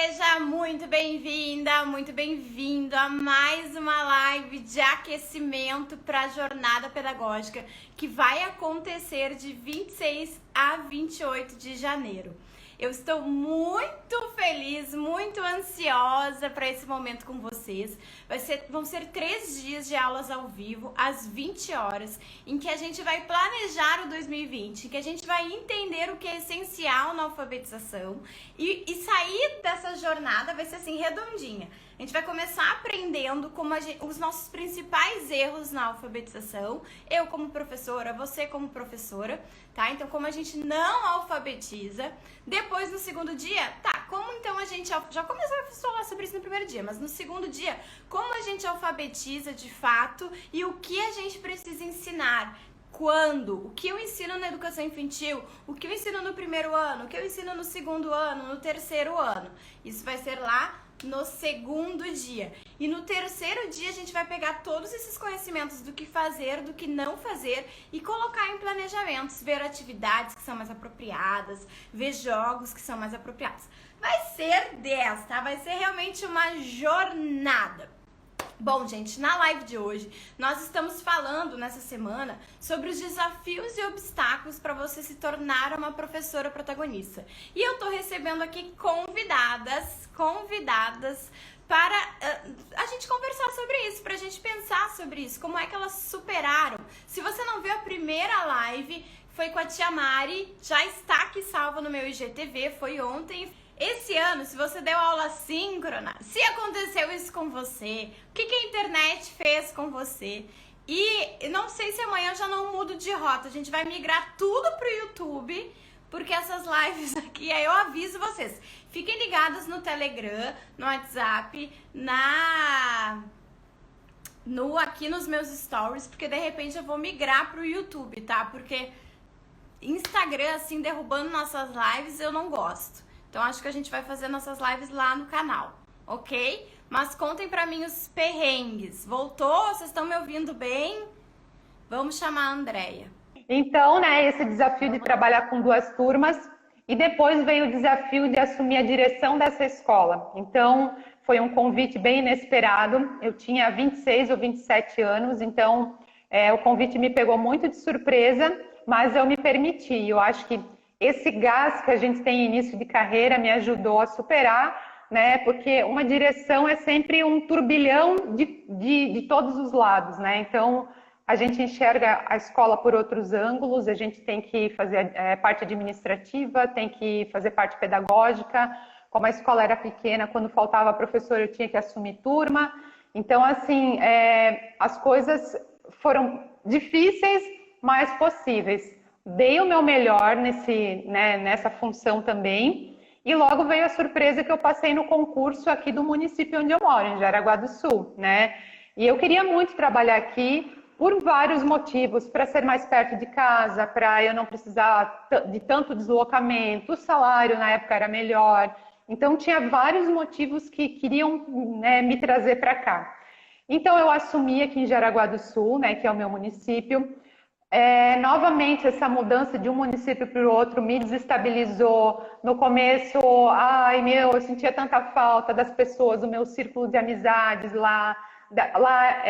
Seja muito bem-vindo a mais uma live de aquecimento para a jornada pedagógica que vai acontecer de 26 a 28 de janeiro. Eu estou muito feliz, muito ansiosa para esse momento com vocês. Vão ser 3 dias de aulas ao vivo, às 20 horas, em que a gente vai planejar o 2020, em que a gente vai entender o que é essencial na alfabetização e sair dessa jornada vai ser assim, redondinha. A gente vai começar aprendendo os nossos principais erros na alfabetização, eu como professora, você como professora, tá? Então, como a gente não alfabetiza. Depois, no segundo dia, como então a gente... Já começou a falar sobre isso no primeiro dia, mas no segundo dia, como a gente alfabetiza de fato e o que a gente precisa ensinar. Quando? O que eu ensino na educação infantil? O que eu ensino no primeiro ano? O que eu ensino no segundo ano? No terceiro ano? Isso vai ser lá no segundo dia. E no terceiro dia a gente vai pegar todos esses conhecimentos do que fazer, do que não fazer e colocar em planejamentos, ver atividades que são mais apropriadas, ver jogos que são mais apropriados. Vai ser 10, tá? Vai ser realmente uma jornada. Bom, gente, na live de hoje, nós estamos falando nessa semana sobre os desafios e obstáculos para você se tornar uma professora protagonista. E eu tô recebendo aqui convidadas para a gente conversar sobre isso, para a gente pensar sobre isso, como é que elas superaram. Se você não viu a primeira live, foi com a Tia Mari, já está aqui salva no meu IGTV, foi ontem. Esse ano, se você deu aula síncrona, se aconteceu isso com você, o que a internet fez com você? E não sei se amanhã eu já não mudo de rota, a gente vai migrar tudo pro YouTube, porque essas lives aqui, aí eu aviso vocês. Fiquem ligados no Telegram, no WhatsApp, aqui nos meus stories, porque de repente eu vou migrar pro YouTube, tá? Porque Instagram, assim, derrubando nossas lives, eu não gosto. Então, acho que a gente vai fazer nossas lives lá no canal, ok? Mas contem pra mim os perrengues. Voltou? Vocês estão me ouvindo bem? Vamos chamar a Andréia. Então, né, esse desafio de trabalhar com 2 turmas e depois veio o desafio de assumir a direção dessa escola. Então, foi um convite bem inesperado. Eu tinha 26 ou 27 anos, então o convite me pegou muito de surpresa, mas eu me permiti. Eu acho que esse gás que a gente tem em início de carreira me ajudou a superar, né? Porque uma direção é sempre um turbilhão de todos os lados, né? Então, a gente enxerga a escola por outros ângulos, a gente tem que fazer parte administrativa, tem que fazer parte pedagógica. Como a escola era pequena, quando faltava professor, eu tinha que assumir turma. Então, assim, as coisas foram difíceis, mas possíveis. Dei o meu melhor nessa função também, e logo veio a surpresa que eu passei no concurso aqui do município onde eu moro, em Jaraguá do Sul, né? E eu queria muito trabalhar aqui por vários motivos, para ser mais perto de casa, para eu não precisar de tanto deslocamento, o salário na época era melhor, então tinha vários motivos que queriam, né, me trazer para cá. Então eu assumi aqui em Jaraguá do Sul, né, que é o meu município. Novamente, essa mudança de um município para o outro me desestabilizou. No começo, eu sentia tanta falta das pessoas, do meu círculo de amizades lá. Lá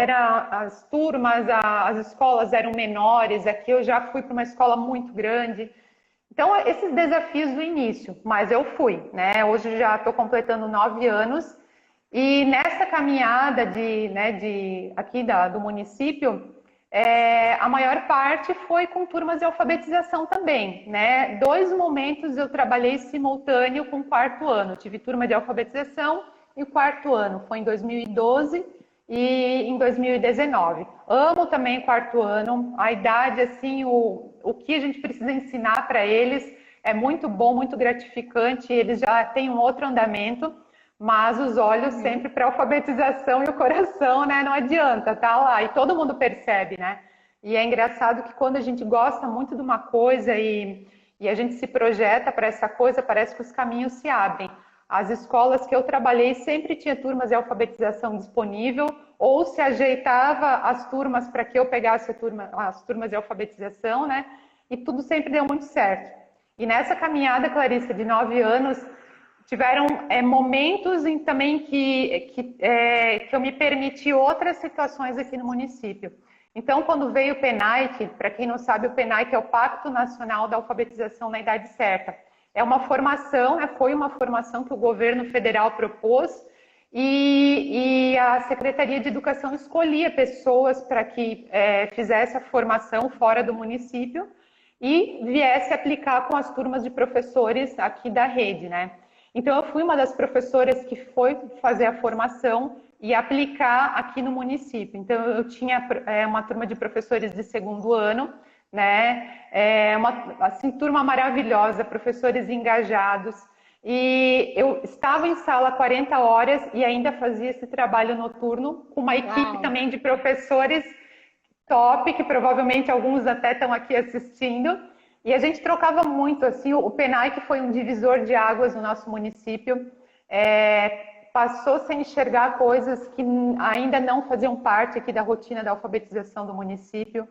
as turmas, as escolas eram menores, aqui eu já fui para uma escola muito grande. Então, esses desafios do início, mas eu fui, né? Hoje já estou completando 9 anos e nessa caminhada aqui do município, a maior parte foi com turmas de alfabetização também, né? 2 momentos eu trabalhei simultâneo com o 4º ano. Tive turma de alfabetização e o 4º ano. Foi em 2012 e em 2019. Amo também o 4º ano. A idade, assim, o que a gente precisa ensinar para eles é muito bom, muito gratificante. Eles já têm um outro andamento. Mas os olhos sempre para a alfabetização e o coração, né? Não adianta, tá lá. E todo mundo percebe, né? E é engraçado que quando a gente gosta muito de uma coisa e a gente se projeta para essa coisa, parece que os caminhos se abrem. As escolas que eu trabalhei sempre tinha turmas de alfabetização disponível, ou se ajeitava as turmas para que eu pegasse as turmas de alfabetização, né? E tudo sempre deu muito certo. E nessa caminhada, Clarissa, de 9 anos, tiveram momentos também que eu me permiti outras situações aqui no município. Então, quando veio o PENAIC, para quem não sabe, o PENAIC é o Pacto Nacional da Alfabetização na Idade Certa. É uma formação, foi uma formação que o governo federal propôs e a Secretaria de Educação escolhia pessoas para que fizesse a formação fora do município e viesse aplicar com as turmas de professores aqui da rede, né? Então, eu fui uma das professoras que foi fazer a formação e aplicar aqui no município. Então, eu tinha uma turma de professores de segundo ano, né? Uma assim, turma maravilhosa, professores engajados. E eu estava em sala 40 horas e ainda fazia esse trabalho noturno com uma equipe também de professores top, que provavelmente alguns até estão aqui assistindo. E a gente trocava muito, assim, o PENAIC foi um divisor de águas no nosso município. Passou-se a enxergar coisas que ainda não faziam parte aqui da rotina da alfabetização do município.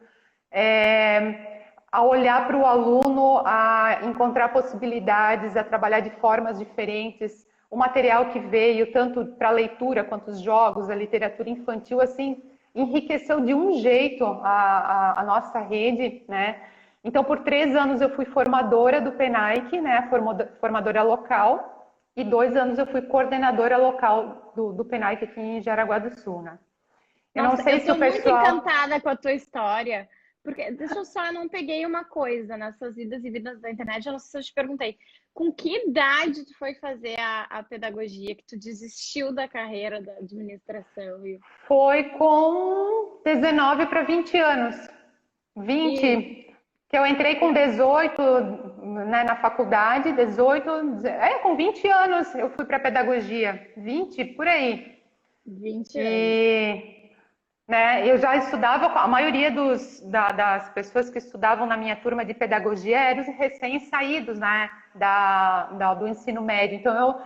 A olhar para o aluno, a encontrar possibilidades, a trabalhar de formas diferentes. O material que veio, tanto para a leitura quanto os jogos, a literatura infantil, assim, enriqueceu de um jeito a nossa rede, né? Então, por 3 anos eu fui formadora do PENAIC, né? Formadora local, e 2 anos eu fui coordenadora local do PENAIC aqui em Jaraguá do Sul, né? Eu Nossa, não sei se o pessoal... muito encantada com a tua história. Porque, deixa eu só, eu não peguei uma coisa nessas idas e vidas da internet, eu não sei se eu te perguntei. Com que idade tu foi fazer a pedagogia, que tu desistiu da carreira da administração? Foi com 19 para 20 anos. 20, que eu entrei com 18, né, na faculdade, 18, com 20 anos eu fui para pedagogia, 20, por aí. 20 anos. Né, eu já estudava, a maioria das pessoas que estudavam na minha turma de pedagogia eram recém-saídos, né, do ensino médio. Então,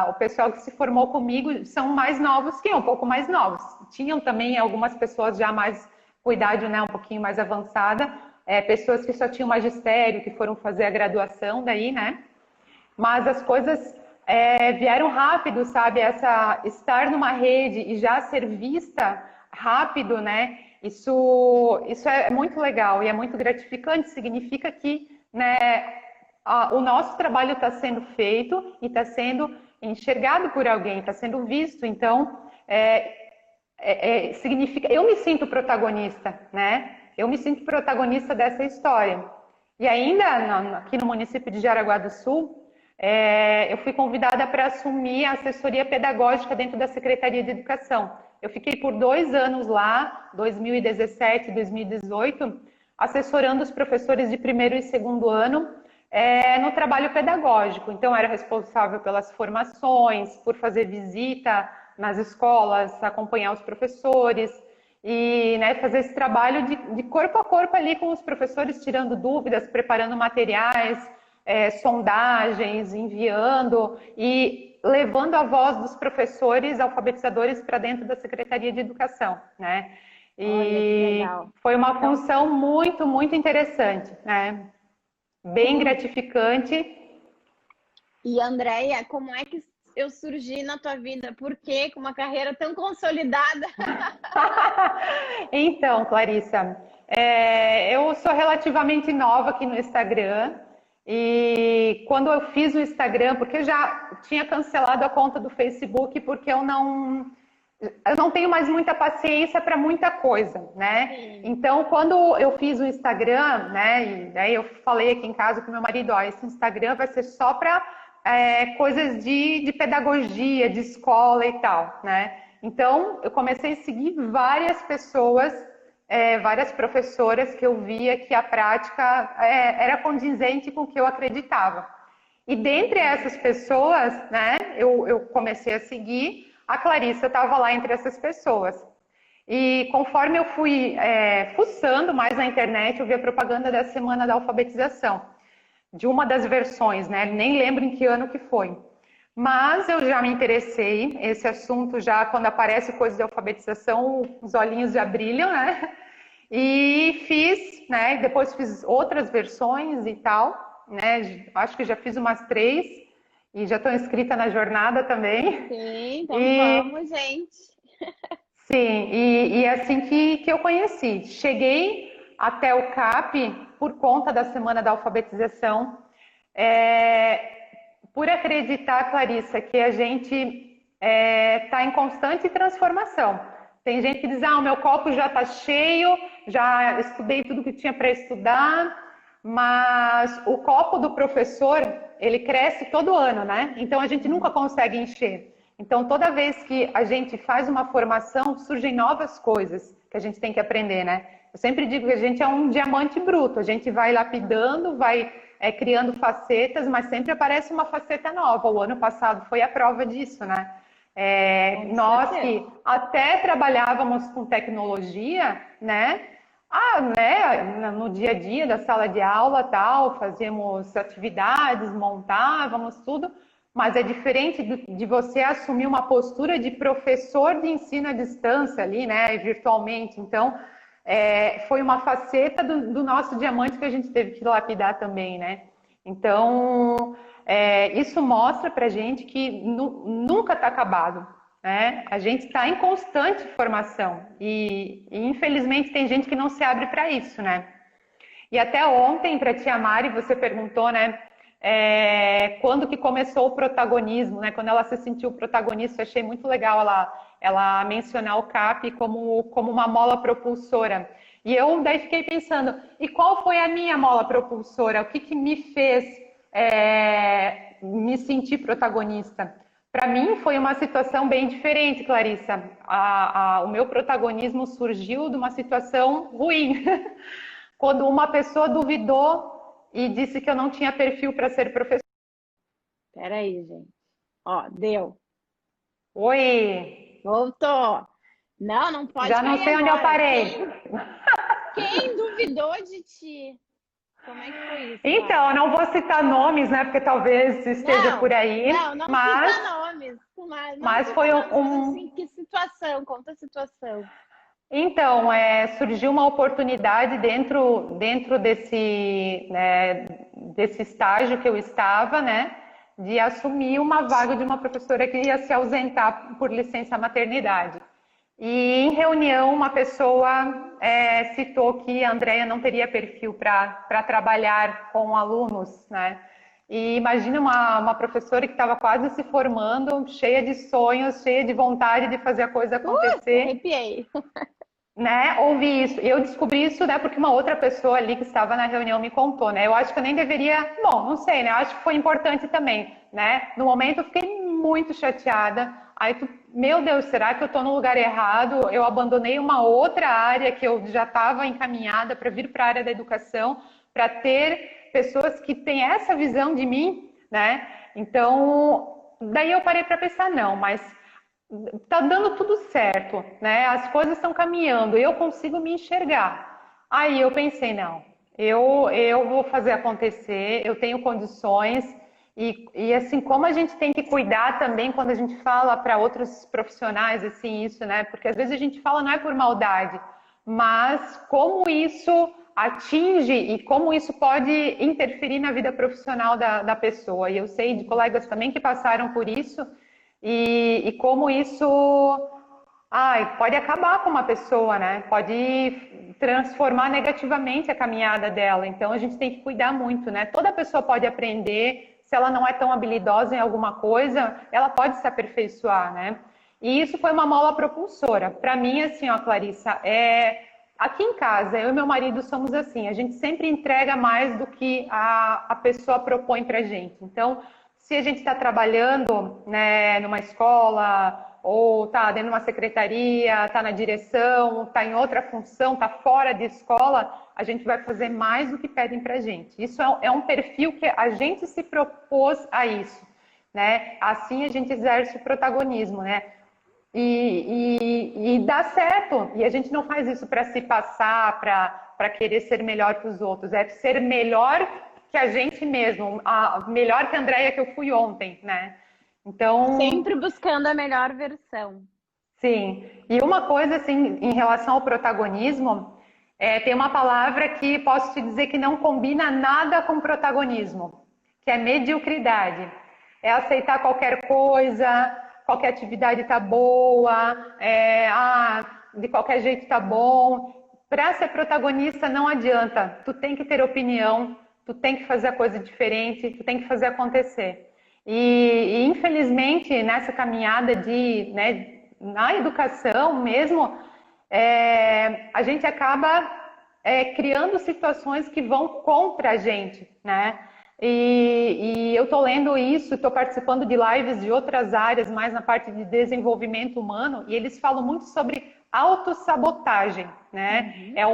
o pessoal que se formou comigo são mais novos que eu, um pouco mais novos. Tinham também algumas pessoas já mais com idade, né, um pouquinho mais avançada, pessoas que só tinham magistério, que foram fazer a graduação daí, né? Mas as coisas vieram rápido, sabe? Estar numa rede e já ser vista rápido, né? Isso é muito legal e é muito gratificante. Significa que, né, o nosso trabalho está sendo feito e está sendo enxergado por alguém, está sendo visto. Então, significa, eu me sinto protagonista, né? Eu me sinto protagonista dessa história. E ainda aqui no município de Jaraguá do Sul, eu fui convidada para assumir a assessoria pedagógica dentro da Secretaria de Educação. Eu fiquei por 2 anos lá, 2017 e 2018, assessorando os professores de primeiro e segundo ano no trabalho pedagógico. Então, era responsável pelas formações, por fazer visita nas escolas, acompanhar os professores e, né, fazer esse trabalho de corpo a corpo ali com os professores, tirando dúvidas, preparando materiais, sondagens, enviando e levando a voz dos professores alfabetizadores para dentro da Secretaria de Educação, né? E foi uma função muito, muito interessante, né? Bem gratificante. E, Andréia, como é que eu surgi na tua vida? Por quê? Com uma carreira tão consolidada? Então, Clarissa, eu sou relativamente nova aqui no Instagram. E quando eu fiz o Instagram, porque eu já tinha cancelado a conta do Facebook, porque eu não tenho mais muita paciência para muita coisa, né? Sim. Então, quando eu fiz o Instagram, né, e daí eu falei aqui em casa com meu marido, esse Instagram vai ser só para coisas de pedagogia, de escola e tal, né? Então, eu comecei a seguir várias pessoas, várias professoras que eu via que a prática era condizente com o que eu acreditava. E dentre essas pessoas, né, eu comecei a seguir, a Clarissa estava lá entre essas pessoas. E conforme eu fui fuçando mais na internet, eu vi a propaganda da Semana da Alfabetização, de uma das versões, né? Nem lembro em que ano que foi. Mas eu já me interessei, esse assunto já, quando aparece coisa de alfabetização, os olhinhos já brilham, né? E fiz, né? Depois fiz outras versões e tal, né? Acho que já fiz umas 3. e já estou inscrita na jornada também. Sim, então E vamos, gente. sim, e é assim que eu conheci. Cheguei até o CAP por conta da Semana da Alfabetização, é, por acreditar, Clarissa, que a gente está em constante transformação. Tem gente que diz, ah, o meu copo já está cheio, já estudei tudo que tinha para estudar, mas o copo do professor, ele cresce todo ano, né? Então a gente nunca consegue encher. Então toda vez que a gente faz uma formação, surgem novas coisas que a gente tem que aprender, né? Eu sempre digo que a gente é um diamante bruto, a gente vai lapidando, vai criando facetas, mas sempre aparece uma faceta nova. O ano passado foi a prova disso, né? Com Nós certeza. que até trabalhávamos com tecnologia, né? Né? No dia a dia da sala de aula, tal, fazíamos atividades, montávamos tudo, mas é diferente de você assumir uma postura de professor de ensino à distância ali, né? Virtualmente. Então, foi uma faceta do nosso diamante que a gente teve que lapidar também, né? Então, isso mostra pra gente que nunca está acabado, né? A gente está em constante formação e infelizmente tem gente que não se abre para isso, né? E até ontem, para a tia Mari, você perguntou, né? Quando que começou o protagonismo, né? Quando ela se sentiu protagonista, eu achei muito legal ela mencionar o CAP como uma mola propulsora. E eu daí fiquei pensando, e qual foi a minha mola propulsora? O que me fez me sentir protagonista? Para mim foi uma situação bem diferente, Clarissa. O meu protagonismo surgiu de uma situação ruim. Quando uma pessoa duvidou e disse que eu não tinha perfil para ser professora. Peraí, gente. Ó, deu. Oi, Voltou. Não, não pode já não cair sei onde eu agora. parei. Quem duvidou de ti? Como é que foi isso, Então, Clara? eu não vou citar nomes, né? Porque talvez esteja Não, por aí, não cita mas, nomes. Não mas cita foi nomes, mas um. assim, que situação? Conta a situação. Então, surgiu uma oportunidade dentro desse estágio que eu estava, né? De assumir uma vaga de uma professora que ia se ausentar por licença maternidade. E em reunião, uma pessoa citou que a Andrea não teria perfil para trabalhar com alunos, né? E imagina uma professora que estava quase se formando, cheia de sonhos, cheia de vontade de fazer a coisa acontecer, Arrepiei. né? Ouvi isso. E eu descobri isso, né? Porque uma outra pessoa ali que estava na reunião me contou, né? Eu acho que eu nem deveria. Bom, não sei, né? Eu acho que foi importante também, né? No momento eu fiquei muito chateada. Aí meu Deus, será que eu estou no lugar errado? Eu abandonei uma outra área que eu já estava encaminhada para vir para a área da educação, para ter pessoas que têm essa visão de mim, né? Então, daí eu parei para pensar, não, mas tá dando tudo certo, né? As coisas estão caminhando, eu consigo me enxergar. Aí eu pensei, não, eu vou fazer acontecer, eu tenho condições, e assim, como a gente tem que cuidar também quando a gente fala para outros profissionais, assim, isso, né? Porque às vezes a gente fala não é por maldade, mas como isso atinge e como isso pode interferir na vida profissional da pessoa. E eu sei de colegas também que passaram por isso, e como isso pode acabar com uma pessoa, né? Pode transformar negativamente a caminhada dela. Então a gente tem que cuidar muito, né? Toda pessoa pode aprender, se ela não é tão habilidosa em alguma coisa, ela pode se aperfeiçoar, né? E isso foi uma mola propulsora. Para mim, assim, ó, Clarissa, aqui em casa, eu e meu marido somos assim, a gente sempre entrega mais do que a pessoa propõe pra gente. Então, se a gente está trabalhando, né, numa escola, ou está dentro de uma secretaria, está na direção, está em outra função, está fora de escola, a gente vai fazer mais do que pedem para a gente. Isso é um perfil que a gente se propôs a isso, né? Assim a gente exerce o protagonismo, né? E dá certo. E a gente não faz isso para se passar, para querer ser melhor que os outros. É ser melhor que a gente mesmo, melhor que a Andrea que eu fui ontem, né? Então, Sempre buscando a melhor versão. sim. E uma coisa, assim, em relação ao protagonismo, tem uma palavra que posso te dizer que não combina nada com protagonismo, que é mediocridade. é aceitar qualquer coisa, qualquer atividade tá boa, de qualquer jeito tá bom. Para ser protagonista não adianta, tu tem que ter opinião, tu tem que fazer a coisa diferente, tu tem que fazer acontecer. E infelizmente nessa caminhada na educação mesmo, a gente acaba criando situações que vão contra a gente, né? E eu estou lendo isso, estou participando de lives de outras áreas, mais na parte de desenvolvimento humano, e eles falam muito sobre autossabotagem, né? É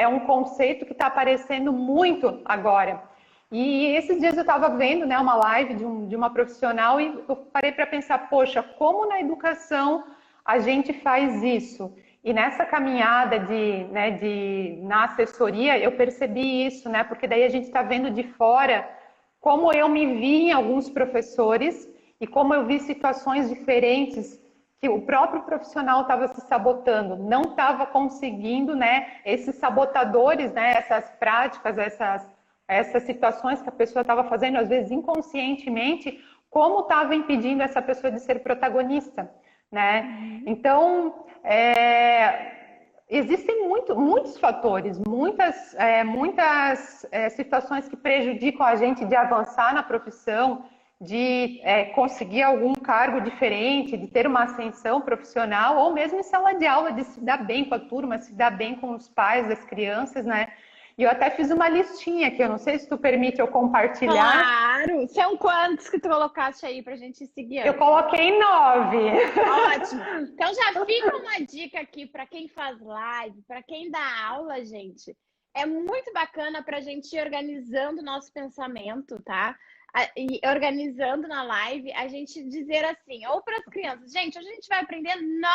um conceito que está aparecendo muito agora. E esses dias eu estava vendo, né, uma live de uma profissional e eu parei para pensar, poxa, como na educação a gente faz isso? E nessa caminhada na assessoria, eu percebi isso, né? Porque daí a gente está vendo de fora como eu me vi em alguns professores e como eu vi situações diferentes que o próprio profissional estava se sabotando, não estava conseguindo, né? Esses sabotadores, né? Essas práticas, essas situações que a pessoa estava fazendo, às vezes inconscientemente, como estava impedindo essa pessoa de ser protagonista, né? Então, existem muitos fatores, muitas situações que prejudicam a gente de avançar na profissão, de conseguir algum cargo diferente, de ter uma ascensão profissional, ou mesmo em sala de aula, de se dar bem com a turma, se dar bem com os pais das crianças, né? E eu até fiz uma listinha aqui, eu não sei se tu permite eu compartilhar. Claro! São quantos que tu colocaste aí pra gente seguir? Eu coloquei 9. Ótimo! Então já fica uma dica aqui para quem faz live, para quem dá aula, gente. É muito bacana pra gente ir organizando o nosso pensamento, tá? E organizando na live, a gente dizer assim, ou para as crianças, gente, hoje a gente vai aprender 9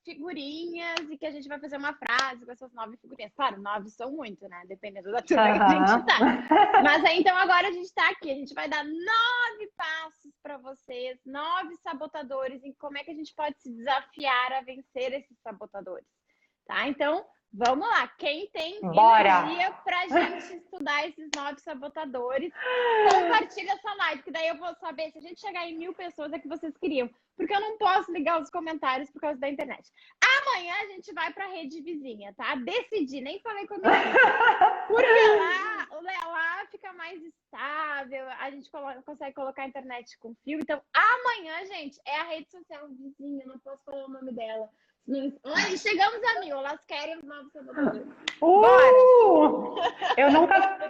figurinhas e que a gente vai fazer uma frase com essas 9 figurinhas. Claro, 9 são muito, né? Dependendo da turma que a gente tá. Mas aí, então, agora a gente tá aqui. A gente vai dar 9 passos para vocês, 9 sabotadores, em como é que a gente pode se desafiar a vencer esses sabotadores, tá? Então, vamos lá. Quem tem energia pra gente estudar esses 9 sabotadores, compartilha essa live, que daí eu vou saber se a gente chegar em 1000 pessoas é que vocês queriam. Porque eu não posso ligar os comentários por causa da internet. Amanhã a gente vai pra rede vizinha, tá? Decidi, nem falei com a minha filha. Porque lá fica mais estável, a gente consegue colocar a internet com fio. Então, amanhã, gente, é a rede social vizinha, não posso falar o nome dela. Olha, chegamos a 1000, elas querem os 9 sabotadores.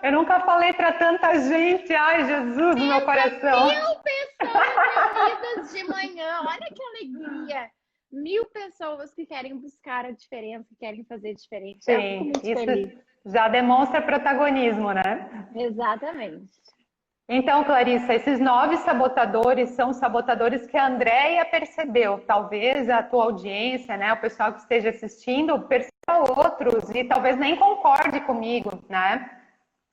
Eu nunca falei para tanta gente. Ai, Jesus do meu coração. 1000 pessoas reunidas de manhã. Olha que alegria. 1000 pessoas que querem buscar a diferença, que querem fazer diferente. Sim, isso já demonstra protagonismo, né? Exatamente. Então, Clarissa, esses 9 sabotadores são sabotadores que a Andréia percebeu. Talvez a tua audiência, né, o pessoal que esteja assistindo, perceba outros e talvez nem concorde comigo, né?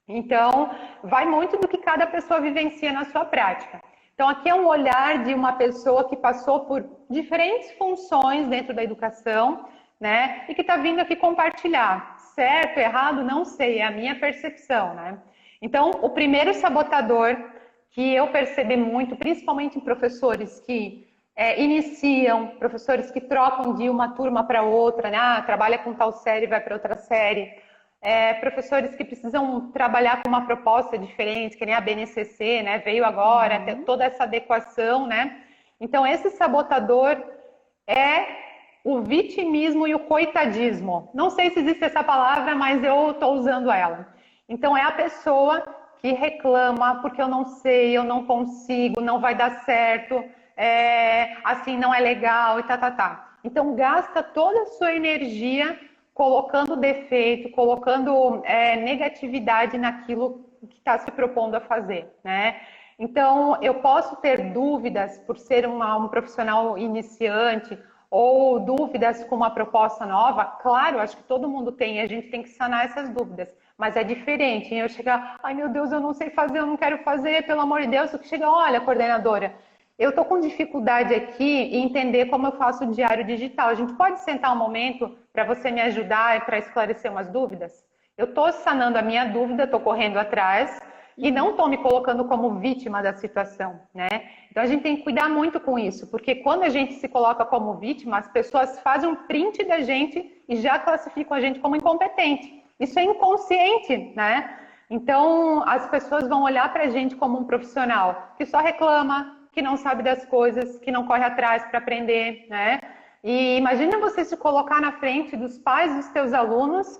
Então, vai muito do que cada pessoa vivencia na sua prática. Então, aqui é um olhar de uma pessoa que passou por diferentes funções dentro da educação, né? E que está vindo aqui compartilhar. Certo, errado, não sei, é a minha percepção, né? Então, o primeiro sabotador que eu percebi muito, principalmente em professores que iniciam, professores que trocam de uma turma para outra, né? Trabalha com tal série, vai para outra série. Professores que precisam trabalhar com uma proposta diferente, que nem a BNCC, né? Veio agora, toda essa adequação, né? Então, esse sabotador é o vitimismo e o coitadismo. Não sei se existe essa palavra, mas eu estou usando ela. Então, é a pessoa que reclama porque eu não sei, eu não consigo, não vai dar certo, assim não é legal e tá. Então, gasta toda a sua energia colocando defeito, colocando negatividade naquilo que está se propondo a fazer, né? Então, eu posso ter dúvidas por ser um profissional iniciante ou dúvidas com uma proposta nova. Claro, acho que todo mundo tem, a gente tem que sanar essas dúvidas. Mas é diferente, eu chegar, ai meu Deus, eu não sei fazer, eu não quero fazer, pelo amor de Deus, que chega, olha, coordenadora, eu tô com dificuldade aqui em entender como eu faço o diário digital. A gente pode sentar um momento para você me ajudar e para esclarecer umas dúvidas? Eu tô sanando a minha dúvida, tô correndo atrás, e não estou me colocando como vítima da situação, né? Então a gente tem que cuidar muito com isso, porque quando a gente se coloca como vítima, as pessoas fazem um print da gente e já classificam a gente como incompetente. Isso é inconsciente, né? Então as pessoas vão olhar para a gente como um profissional que só reclama, que não sabe das coisas, que não corre atrás para aprender, né? E imagina você se colocar na frente dos pais dos teus alunos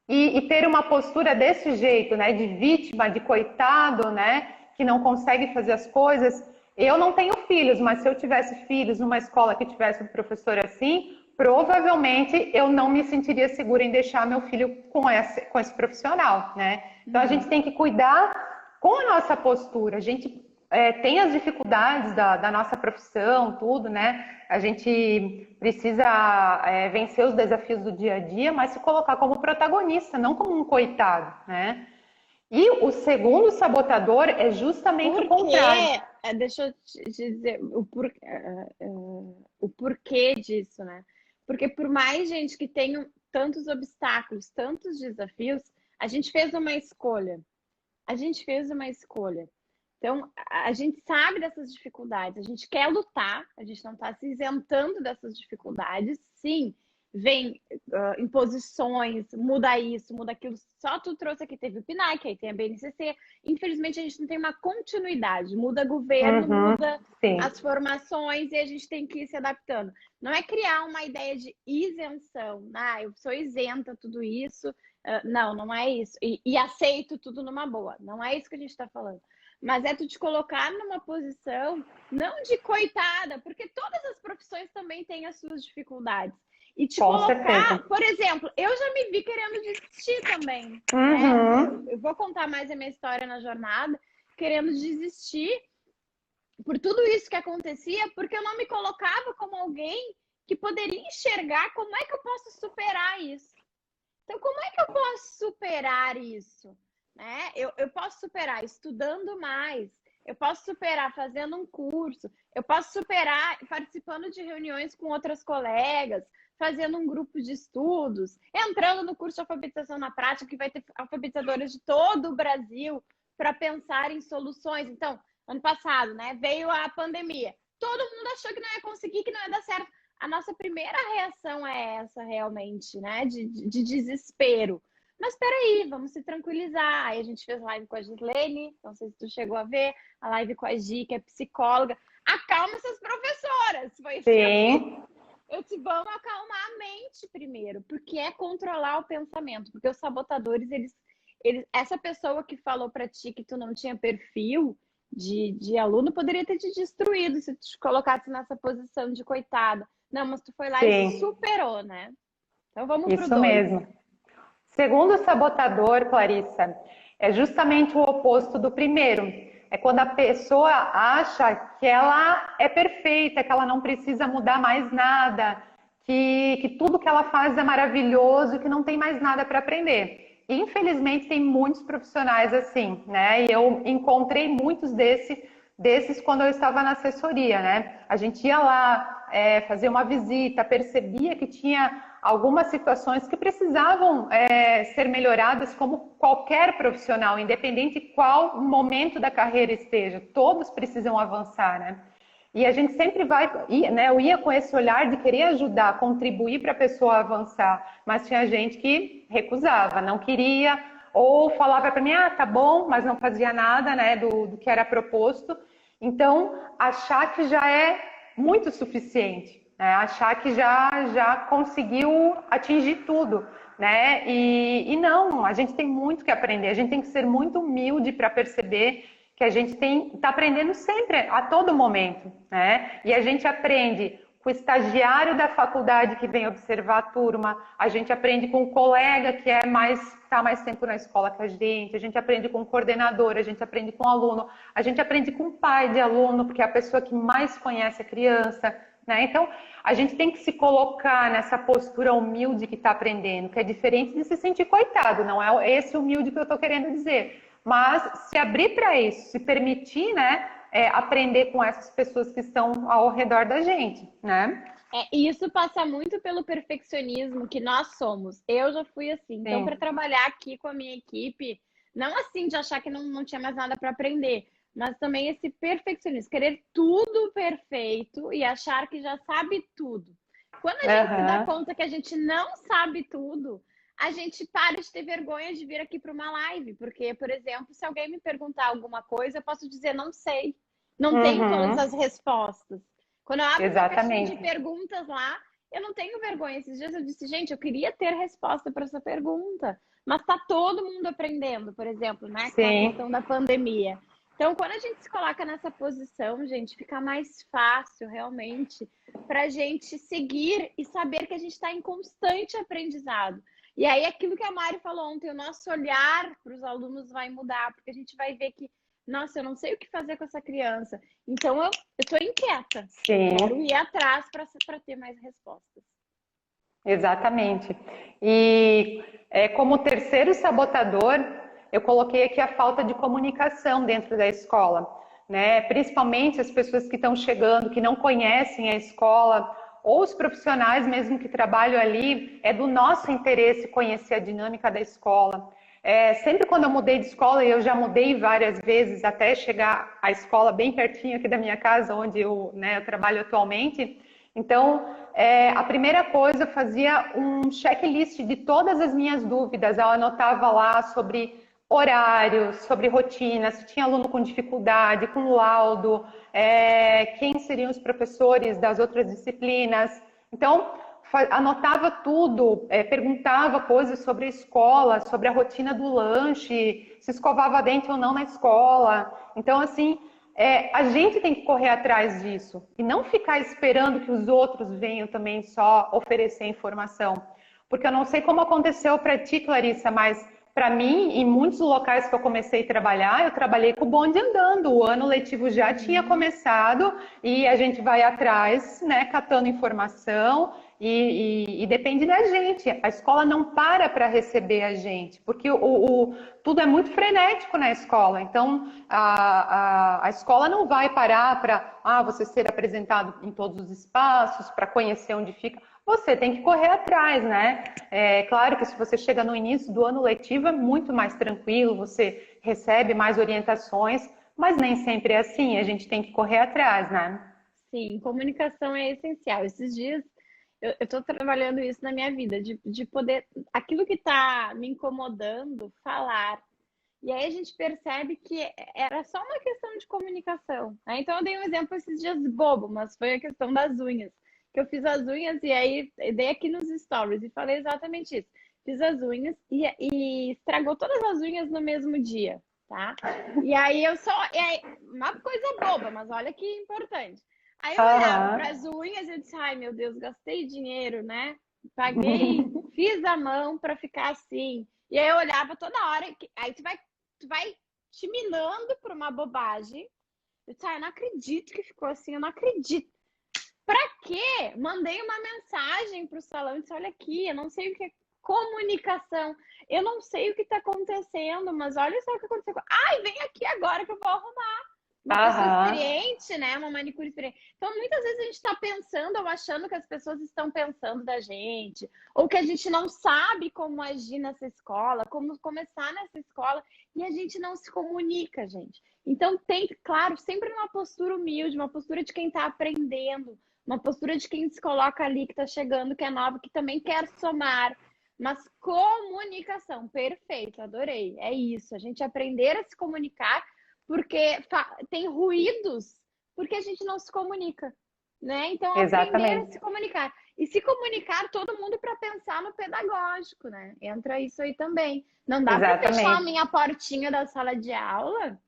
e ter uma postura desse jeito, né? De vítima, de coitado, né? Que não consegue fazer as coisas. Eu não tenho filhos, mas se eu tivesse filhos numa escola que tivesse um professor assim, provavelmente eu não me sentiria segura em deixar meu filho com esse profissional, né? Então a gente tem que cuidar com a nossa postura. A gente tem as dificuldades da nossa profissão, tudo, né? A gente precisa vencer os desafios do dia a dia, mas se colocar como protagonista, não como um coitado, né? E o segundo sabotador é justamente o contrário. Deixa eu te dizer o porquê disso, né? Porque por mais gente que tenha tantos obstáculos, tantos desafios, a gente fez uma escolha. A gente fez uma escolha. Então, a gente sabe dessas dificuldades, a gente quer lutar, a gente não está se isentando dessas dificuldades. Sim, vem imposições, muda isso, muda aquilo. Só tu trouxe aqui, teve o PNAE, aí tem a BNCC. Infelizmente, a gente não tem uma continuidade. Muda governo, muda as formações e a gente tem que ir se adaptando. Não é criar uma ideia de isenção. Eu sou isenta a tudo isso. Não é isso. E aceito tudo numa boa. Não é isso que a gente está falando. Mas é tu te colocar numa posição não de coitada, porque todas as profissões também têm as suas dificuldades. E te colocar, por exemplo, eu já me vi querendo desistir também. Né? Eu vou contar mais a minha história na jornada, querendo desistir por tudo isso que acontecia, porque eu não me colocava como alguém que poderia enxergar como é que eu posso superar isso. Então, como é que eu posso superar isso? Eu posso superar estudando mais, eu posso superar fazendo um curso, eu posso superar participando de reuniões com outras colegas, fazendo um grupo de estudos, entrando no curso de alfabetização na prática, que vai ter alfabetizadores de todo o Brasil para pensar em soluções. Então, ano passado, veio a pandemia. Todo mundo achou que não ia conseguir, que não ia dar certo. A nossa primeira reação é essa, realmente, de desespero. Mas peraí, vamos se tranquilizar. Aí a gente fez live com a Gislene, não sei se tu chegou a ver, a live com a Gi, que é psicóloga. Acalma essas professoras. Foi Sim. Eu te vamos acalmar a mente primeiro, porque é controlar o pensamento. Porque os sabotadores, eles essa pessoa que falou pra ti que tu não tinha perfil de aluno, poderia ter te destruído se tu te colocasse nessa posição de coitada. Não, mas tu foi lá e superou, né? Então vamos pro 2. Isso mesmo. Segundo sabotador, Clarissa, é justamente o oposto do primeiro. É quando a pessoa acha que ela é perfeita, que ela não precisa mudar mais nada, que tudo que ela faz é maravilhoso, que não tem mais nada para aprender. E, infelizmente, tem muitos profissionais assim, né? E eu encontrei muitos desses quando eu estava na assessoria, né? A gente ia lá, fazer uma visita, percebia que tinha algumas situações que precisavam ser melhoradas como qualquer profissional, independente de qual momento da carreira esteja, todos precisam avançar, né? E a gente sempre eu ia com esse olhar de querer ajudar, contribuir para a pessoa avançar, mas tinha gente que recusava, não queria, ou falava para mim, tá bom, mas não fazia nada, né, do que era proposto. Então, achar que já é muito suficiente, né? Achar que já conseguiu atingir tudo, né? E não, a gente tem muito que aprender, a gente tem que ser muito humilde para perceber que a gente está aprendendo sempre, a todo momento, né? E a gente aprende com o estagiário da faculdade que vem observar a turma, a gente aprende com o colega que está mais tempo na escola que a gente aprende com o coordenador, a gente aprende com o aluno, a gente aprende com o pai de aluno, porque é a pessoa que mais conhece a criança, né? Então, a gente tem que se colocar nessa postura humilde que está aprendendo, que é diferente de se sentir coitado, não é esse humilde que eu estou querendo dizer. Mas se abrir para isso, se permitir, né, aprender com essas pessoas que estão ao redor da gente, né? E isso passa muito pelo perfeccionismo que nós somos. Eu já fui assim. Então, para trabalhar aqui com a minha equipe, Não assim de achar que não tinha mais nada para aprender, mas também esse perfeccionismo, querer tudo perfeito e achar que já sabe tudo. Quando a gente se dá Aham. conta que a gente não sabe tudo, a gente para de ter vergonha de vir aqui para uma live. Porque, por exemplo, se alguém me perguntar alguma coisa, eu posso dizer não sei, não tenho todas Uhum. as respostas. Quando eu abro uma caixinha de Exatamente. perguntas lá, eu não tenho vergonha. Esses dias eu disse, gente, eu queria ter resposta para essa pergunta, mas está todo mundo aprendendo, por exemplo, né, com a Sim. questão da pandemia. Então, quando a gente se coloca nessa posição, gente, fica mais fácil realmente para a gente seguir e saber que a gente está em constante aprendizado. E aí, aquilo que a Mari falou ontem, o nosso olhar para os alunos vai mudar, porque a gente vai ver que, nossa, eu não sei o que fazer com essa criança. Então, eu estou inquieta. Eu quero Sim. ir atrás para ter mais respostas. Exatamente. E como terceiro sabotador, eu coloquei aqui a falta de comunicação dentro da escola, né? Principalmente as pessoas que estão chegando, que não conhecem a escola, ou os profissionais mesmo que trabalham ali, é do nosso interesse conhecer a dinâmica da escola. Sempre quando eu mudei de escola, e eu já mudei várias vezes até chegar à escola bem pertinho aqui da minha casa, onde eu trabalho atualmente. Então, a primeira coisa, eu fazia um checklist de todas as minhas dúvidas. Eu anotava lá sobre horários, sobre rotina, se tinha aluno com dificuldade, com laudo, quem seriam os professores das outras disciplinas. Então, anotava tudo, perguntava coisas sobre a escola, sobre a rotina do lanche, se escovava dente ou não na escola. Então, assim, a gente tem que correr atrás disso e não ficar esperando que os outros venham também só oferecer informação. Porque eu não sei como aconteceu para ti, Clarissa, mas para mim, em muitos locais que eu comecei a trabalhar, eu trabalhei com o bonde andando. O ano letivo já tinha começado e a gente vai atrás, né, catando informação e depende da gente. A escola não para receber a gente, porque tudo é muito frenético na escola. Então, a escola não vai parar para você ser apresentado em todos os espaços, para conhecer onde fica. Você tem que correr atrás, né? É claro que se você chega no início do ano letivo é muito mais tranquilo, você recebe mais orientações, mas nem sempre é assim, a gente tem que correr atrás, né? Sim, comunicação é essencial. Esses dias eu estou trabalhando isso na minha vida, de poder, aquilo que está me incomodando, falar. E aí a gente percebe que era só uma questão de comunicação, né? Então eu dei um exemplo esses dias bobo, mas foi a questão das unhas. Que eu fiz as unhas e aí dei aqui nos stories e falei exatamente isso. Fiz as unhas e estragou todas as unhas no mesmo dia, tá? E aí uma coisa boba, mas olha que importante. Aí eu olhava para Aham. as unhas e eu disse, ai meu Deus, gastei dinheiro, né? Paguei, fiz a mão para ficar assim. E aí eu olhava toda hora, aí tu vai te minando por uma bobagem. Eu disse, eu não acredito que ficou assim, eu não acredito. Pra quê? Mandei uma mensagem pro salão e disse, olha aqui, eu não sei o que é comunicação, eu não sei o que tá acontecendo, mas olha só o que aconteceu. Ai, vem aqui agora que eu vou arrumar. Uma pessoa Aham. experiente, né? Uma manicure experiente. Então, muitas vezes a gente está pensando ou achando que as pessoas estão pensando da gente, ou que a gente não sabe como agir nessa escola, como começar nessa escola, e a gente não se comunica, gente. Então, tem, claro, sempre uma postura humilde, uma postura de quem está aprendendo, uma postura de quem se coloca ali, que está chegando, que é nova, que também quer somar. Mas comunicação, perfeito, adorei. É isso, a gente aprender a se comunicar porque tem ruídos, porque a gente não se comunica, né? Então, aprender a se Exatamente. comunicar. E se comunicar todo mundo para pensar no pedagógico, né? Entra isso aí também. Não dá para fechar a Exatamente. minha portinha da sala de aula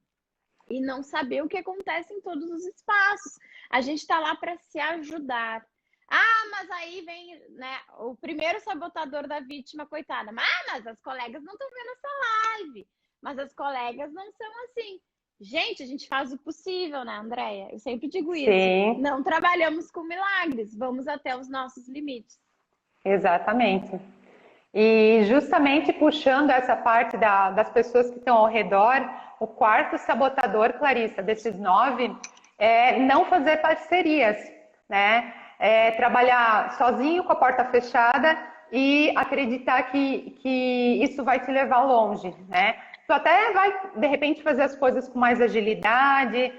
e não saber o que acontece em todos os espaços. A gente está lá para se ajudar. Ah, mas aí vem, né, o primeiro sabotador da vítima, coitada. Mas as colegas não estão vendo essa live. Mas as colegas não são assim. Gente, a gente faz o possível, né, Andréia? Eu sempre digo isso. Sim, Não trabalhamos com milagres, vamos até os nossos limites. exatamente. E justamente puxando essa parte das pessoas que estão ao redor, o quarto sabotador, Clarissa, desses 9, é não fazer parcerias, né? Trabalhar sozinho com a porta fechada e acreditar que isso vai te levar longe, né? Tu até vai, de repente, fazer as coisas com mais agilidade,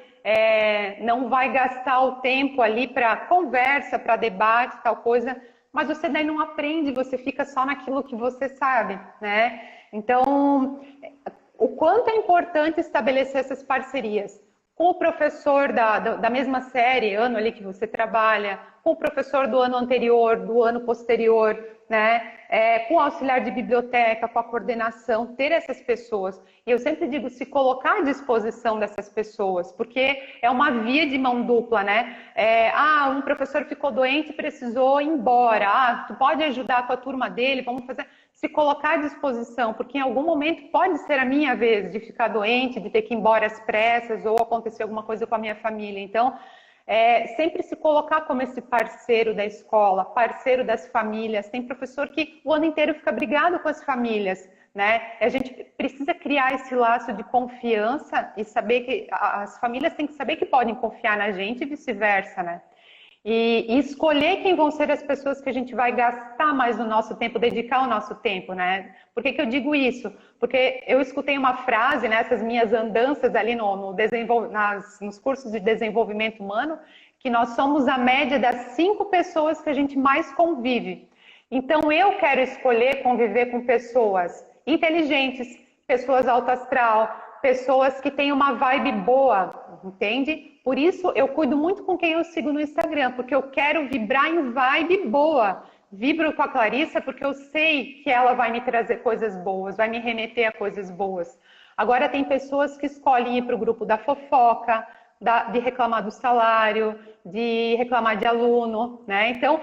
não vai gastar o tempo ali para conversa, para debate, tal coisa, mas você daí não aprende, você fica só naquilo que você sabe, né? Então, o quanto é importante estabelecer essas parcerias com o professor da mesma série, ano ali que você trabalha, com o professor do ano anterior, do ano posterior, né? Com o auxiliar de biblioteca, com a coordenação, ter essas pessoas. E eu sempre digo, se colocar à disposição dessas pessoas, porque é uma via de mão dupla, né? Um professor ficou doente e precisou ir embora. Tu pode ajudar com a turma dele, vamos fazer... Se colocar à disposição, porque em algum momento pode ser a minha vez de ficar doente, de ter que ir embora às pressas, ou acontecer alguma coisa com a minha família. Então, sempre se colocar como esse parceiro da escola, parceiro das famílias. Tem professor que o ano inteiro fica brigado com as famílias, né? A gente precisa criar esse laço de confiança e saber que as famílias têm que saber que podem confiar na gente e vice-versa, né? E escolher quem vão ser as pessoas que a gente vai gastar mais o nosso tempo, dedicar o nosso tempo, né? Por que eu digo isso? Porque eu escutei uma frase nessas minhas andanças ali nos cursos de desenvolvimento humano, que nós somos a média das 5 pessoas que a gente mais convive. Então eu quero escolher conviver com pessoas inteligentes, pessoas alto astral, pessoas que têm uma vibe boa, entende? Por isso eu cuido muito com quem eu sigo no Instagram, porque eu quero vibrar em vibe boa. Vibro com a Clarissa porque eu sei que ela vai me trazer coisas boas, vai me remeter a coisas boas. Agora tem pessoas que escolhem ir para o grupo da fofoca, de reclamar do salário, de reclamar de aluno, né? Então,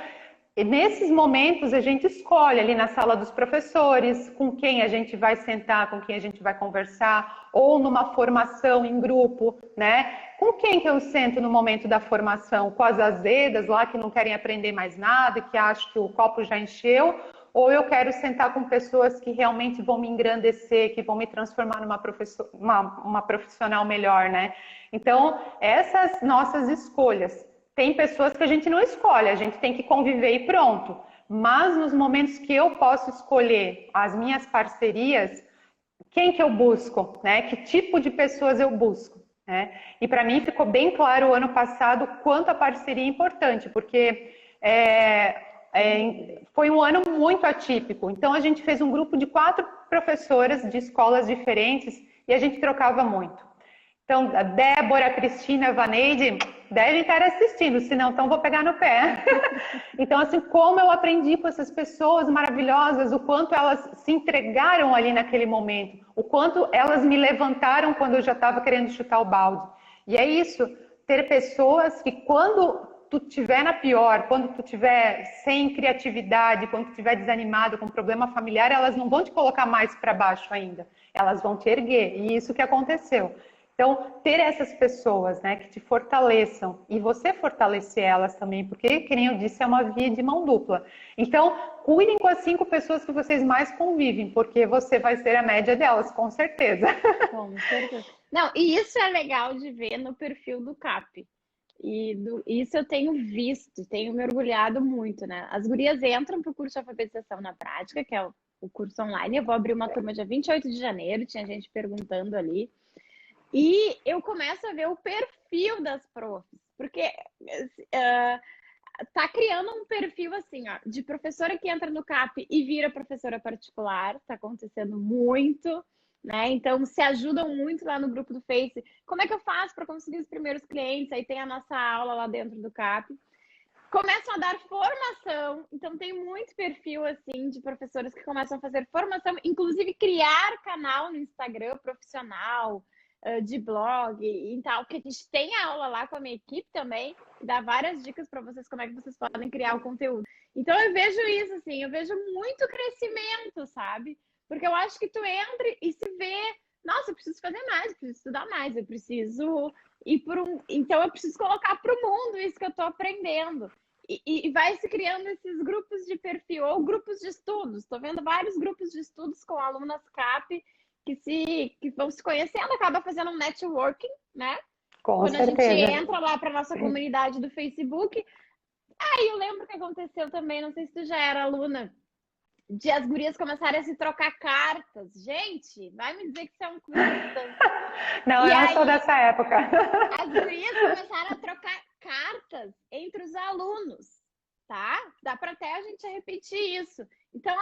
nesses momentos a gente escolhe ali na sala dos professores com quem a gente vai sentar, com quem a gente vai conversar, ou numa formação em grupo, né? Com quem que eu sento no momento da formação? Com as azedas lá que não querem aprender mais nada, que acham que o copo já encheu, ou eu quero sentar com pessoas que realmente vão me engrandecer, que vão me transformar numa uma profissional melhor, né? Então, essas nossas escolhas. Tem pessoas que a gente não escolhe, a gente tem que conviver e pronto. Mas nos momentos que eu posso escolher as minhas parcerias, quem que eu busco, né? Que tipo de pessoas eu busco, né? E para mim ficou bem claro o ano passado quanto a parceria é importante, porque foi um ano muito atípico. Então a gente fez um grupo de 4 professoras de escolas diferentes e a gente trocava muito. Então, a Débora, a Cristina, a Vaneide devem estar assistindo, senão então vou pegar no pé. Então, assim, como eu aprendi com essas pessoas maravilhosas, o quanto elas se entregaram ali naquele momento, o quanto elas me levantaram quando eu já estava querendo chutar o balde. E é isso, ter pessoas que quando tu estiver na pior, quando tu estiver sem criatividade, quando tu estiver desanimado, com problema familiar, elas não vão te colocar mais para baixo ainda, elas vão te erguer. E isso que aconteceu. Então, ter essas pessoas, né, que te fortaleçam e você fortalecer elas também, porque, que nem eu disse, é uma via de mão dupla. Então, cuidem com as 5 pessoas que vocês mais convivem, porque você vai ser a média delas, com certeza. Com certeza. Não, e isso é legal de ver no perfil do CAP. Isso eu tenho visto, tenho me orgulhado muito, né? As gurias entram para o curso de alfabetização na prática, que é o curso online. Eu vou abrir uma turma dia 28 de janeiro, tinha gente perguntando ali. E eu começo a ver o perfil das profs, porque tá criando um perfil assim, ó, de professora que entra no CAP e vira professora particular, tá acontecendo muito, né? Então se ajudam muito lá no grupo do Face. Como é que eu faço para conseguir os primeiros clientes? Aí tem a nossa aula lá dentro do CAP. Começam a dar formação, então tem muito perfil assim de professoras que começam a fazer formação, inclusive criar canal no Instagram profissional, de blog e tal, que a gente tem aula lá com a minha equipe também, que dá várias dicas para vocês como é que vocês podem criar o conteúdo. Então eu vejo isso assim, eu vejo muito crescimento, sabe? Porque eu acho que tu entra e se vê, nossa, eu preciso fazer mais, eu preciso estudar mais, eu preciso ir então eu preciso colocar para o mundo isso que eu estou aprendendo. E vai se criando esses grupos de perfil ou grupos de estudos. Estou vendo vários grupos de estudos com alunas CAP que vão se conhecendo, acaba fazendo um networking, né? Com Quando certeza. a gente entra lá para nossa comunidade do Facebook. Aí eu lembro que aconteceu também, não sei se tu já era aluna de as gurias começarem a se trocar cartas. Gente, vai me dizer que isso é um cristã. Não, E eu não aí, sou dessa época. as gurias começaram a trocar cartas entre os alunos, tá? Dá para até a gente repetir isso. Então,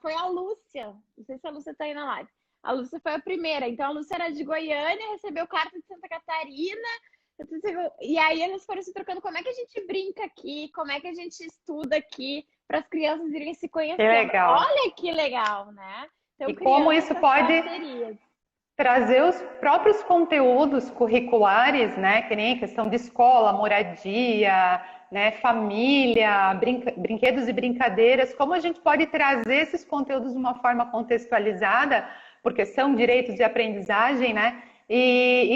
foi a Lúcia. Não sei se a Lúcia tá aí na live. A Lúcia foi a primeira. Então, a Lúcia era de Goiânia, recebeu carta de Santa Catarina. E aí, eles foram se trocando. Como é que a gente brinca aqui? Como é que a gente estuda aqui? Para as crianças irem se conhecendo. Que legal. Olha que legal, né? Então, E como isso pode parcerias. trazer os próprios conteúdos curriculares, né? Que nem questão de escola, moradia, né? Família, brinquedos e brincadeiras. Como a gente pode trazer esses conteúdos de uma forma contextualizada, porque são direitos de aprendizagem, né?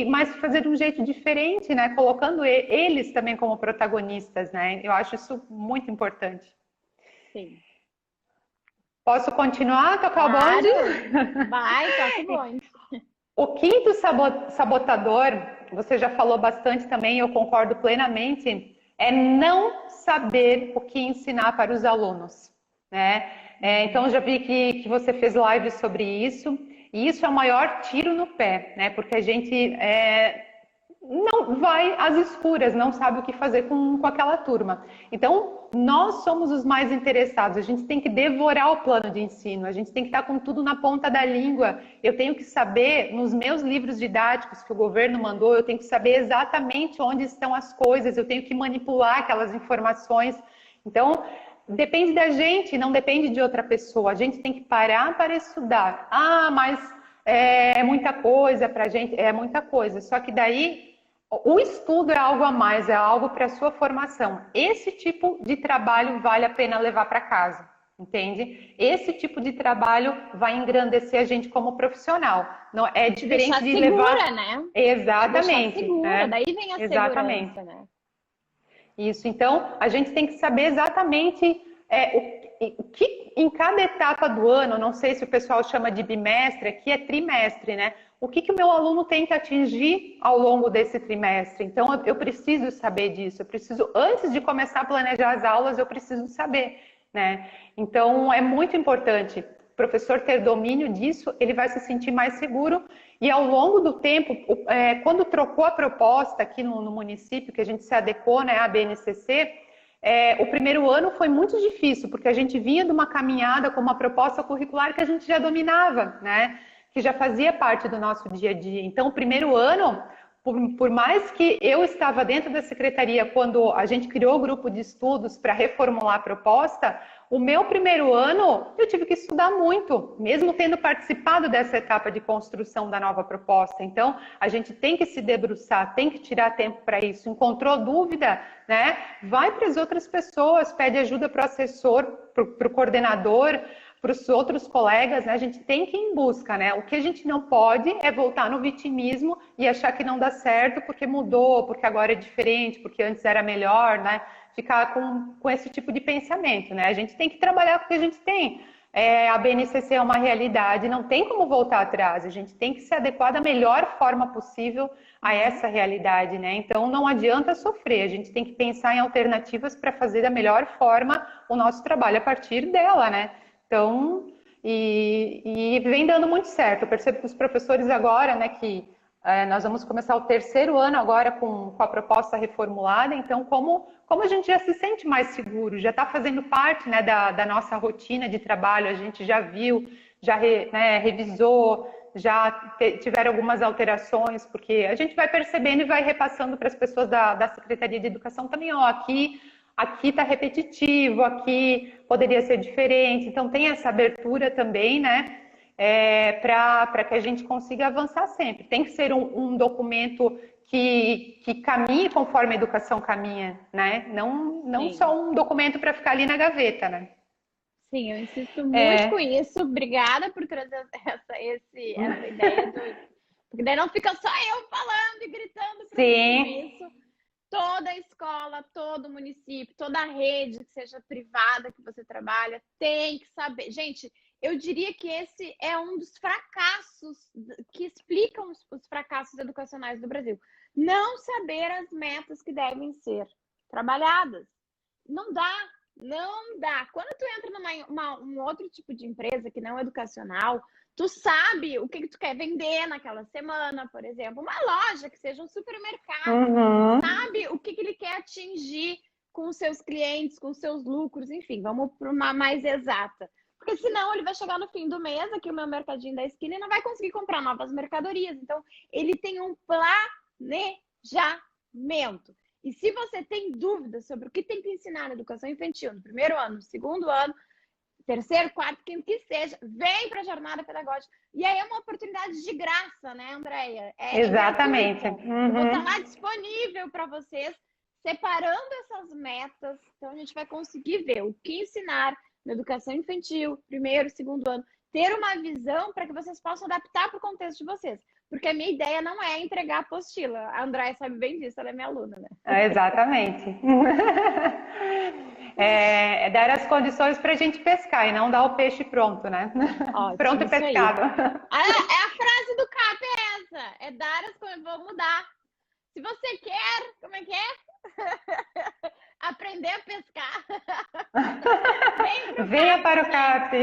Mas fazer de um jeito diferente, né? Colocando eles também como protagonistas, né? Eu acho isso muito importante. Sim. Posso continuar a tocar o bonde? Vai, toca o bonde. O quinto sabotador, você já falou bastante também, eu concordo plenamente, é não saber o que ensinar para os alunos, né? Então, eu já vi que você fez live sobre isso, e isso é o maior tiro no pé, né? Porque a gente não vai às escuras, não sabe o que fazer com aquela turma. Então, nós somos os mais interessados, a gente tem que devorar o plano de ensino, a gente tem que estar com tudo na ponta da língua. Eu tenho que saber, nos meus livros didáticos que o governo mandou, eu tenho que saber exatamente onde estão as coisas, eu tenho que manipular aquelas informações. Então, depende da gente, não depende de outra pessoa. A gente tem que parar para estudar. Mas é muita coisa para a gente, é muita coisa. Só que daí o estudo é algo a mais, é algo para a sua formação. Esse tipo de trabalho vale a pena levar para casa, entende? Esse tipo de trabalho vai engrandecer a gente como profissional. Não é diferente de segura, levar, né? exatamente. Segura, Né? daí vem a exatamente. segurança, né? Isso. Então, a gente tem que saber exatamente o que em cada etapa do ano, não sei se o pessoal chama de bimestre, aqui é trimestre, né? O que o meu aluno tem que atingir ao longo desse trimestre? Então, eu preciso saber disso. Eu preciso, antes de começar a planejar as aulas, eu preciso saber, né? Então, é muito importante o professor ter domínio disso, ele vai se sentir mais seguro. E ao longo do tempo, quando trocou a proposta aqui no município, que a gente se adequou, né, à BNCC, o primeiro ano foi muito difícil, porque a gente vinha de uma caminhada com uma proposta curricular que a gente já dominava, né? Que já fazia parte do nosso dia a dia. Então, o primeiro ano, por mais que eu estava dentro da secretaria quando a gente criou o grupo de estudos para reformular a proposta, o meu primeiro ano eu tive que estudar muito, mesmo tendo participado dessa etapa de construção da nova proposta. Então, a gente tem que se debruçar, tem que tirar tempo para isso. Encontrou dúvida, né? Vai para as outras pessoas, pede ajuda para o assessor, para o coordenador, para os outros colegas, né? A gente tem que ir em busca, né? O que a gente não pode é voltar no vitimismo e achar que não dá certo porque mudou, porque agora é diferente, porque antes era melhor, né? Ficar com esse tipo de pensamento, né? A gente tem que trabalhar com o que a gente tem. A BNCC é uma realidade, não tem como voltar atrás. A gente tem que se adequar da melhor forma possível a essa realidade, né? Então, não adianta sofrer. A gente tem que pensar em alternativas para fazer da melhor forma o nosso trabalho a partir dela, né? Então, e vem dando muito certo. Eu percebo que os professores agora, né, que nós vamos começar o terceiro ano agora com a proposta reformulada, então como a gente já se sente mais seguro, já está fazendo parte, né, da nossa rotina de trabalho, a gente já viu, já revisou, já tiveram algumas alterações, porque a gente vai percebendo e vai repassando para as pessoas da Secretaria de Educação também, aqui está repetitivo, aqui poderia ser diferente. Então, tem essa abertura também, né? Para que a gente consiga avançar sempre. Tem que ser um documento que caminhe conforme a educação caminha, né? Não só um documento para ficar ali na gaveta, né? Sim, eu insisto muito com isso. Obrigada por trazer essa ideia porque daí não fica só eu falando e gritando para isso. Toda escola, todo município, toda rede, que seja privada que você trabalha, tem que saber. Gente, eu diria que esse é um dos fracassos que explicam os fracassos educacionais do Brasil. Não saber as metas que devem ser trabalhadas. Não dá. Não dá. Quando tu entra um outro tipo de empresa que não é educacional, tu sabe o que tu quer vender naquela semana, por exemplo. Uma loja que seja um supermercado, Uhum. sabe o que ele quer atingir com os seus clientes, com os seus lucros, enfim, vamos para uma mais exata. Porque senão ele vai chegar no fim do mês, aqui o meu mercadinho da esquina, e não vai conseguir comprar novas mercadorias. Então, ele tem um planejamento. E se você tem dúvidas sobre o que tem que ensinar na educação infantil, no primeiro ano, no segundo ano, terceiro, quarto, quinto, que seja, vem para a jornada pedagógica. E aí é uma oportunidade de graça, né, Andréia? É Exatamente. gratuito. Eu vou estar Uhum. lá disponível para vocês, separando essas metas. Então, a gente vai conseguir ver o que ensinar na educação infantil, primeiro, segundo ano, ter uma visão para que vocês possam adaptar para o contexto de vocês. Porque a minha ideia não é entregar a apostila. A Andréia sabe bem disso, ela é minha aluna, né? Exatamente. É dar as condições para a gente pescar e não dar o peixe pronto, né? Pronto Ótimo, e isso aí. pescado. A frase do CAP é essa. É dar as coisas. Vou mudar. Se você quer, como é que é? Aprender a pescar. Vem pro Venha CAP, para o gente. CAP.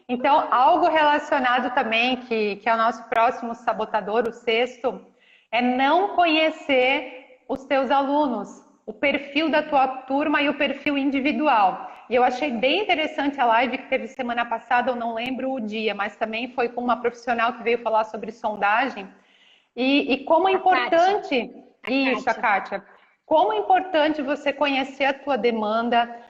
Então, algo relacionado também, que é o nosso próximo sabotador, o sexto, é não conhecer os teus alunos, o perfil da tua turma e o perfil individual. E eu achei bem interessante a live que teve semana passada, eu não lembro o dia, mas também foi com uma profissional que veio falar sobre sondagem. E como é A Kátia. importante, A isso, a Kátia. Kátia, como é importante você conhecer a tua demanda,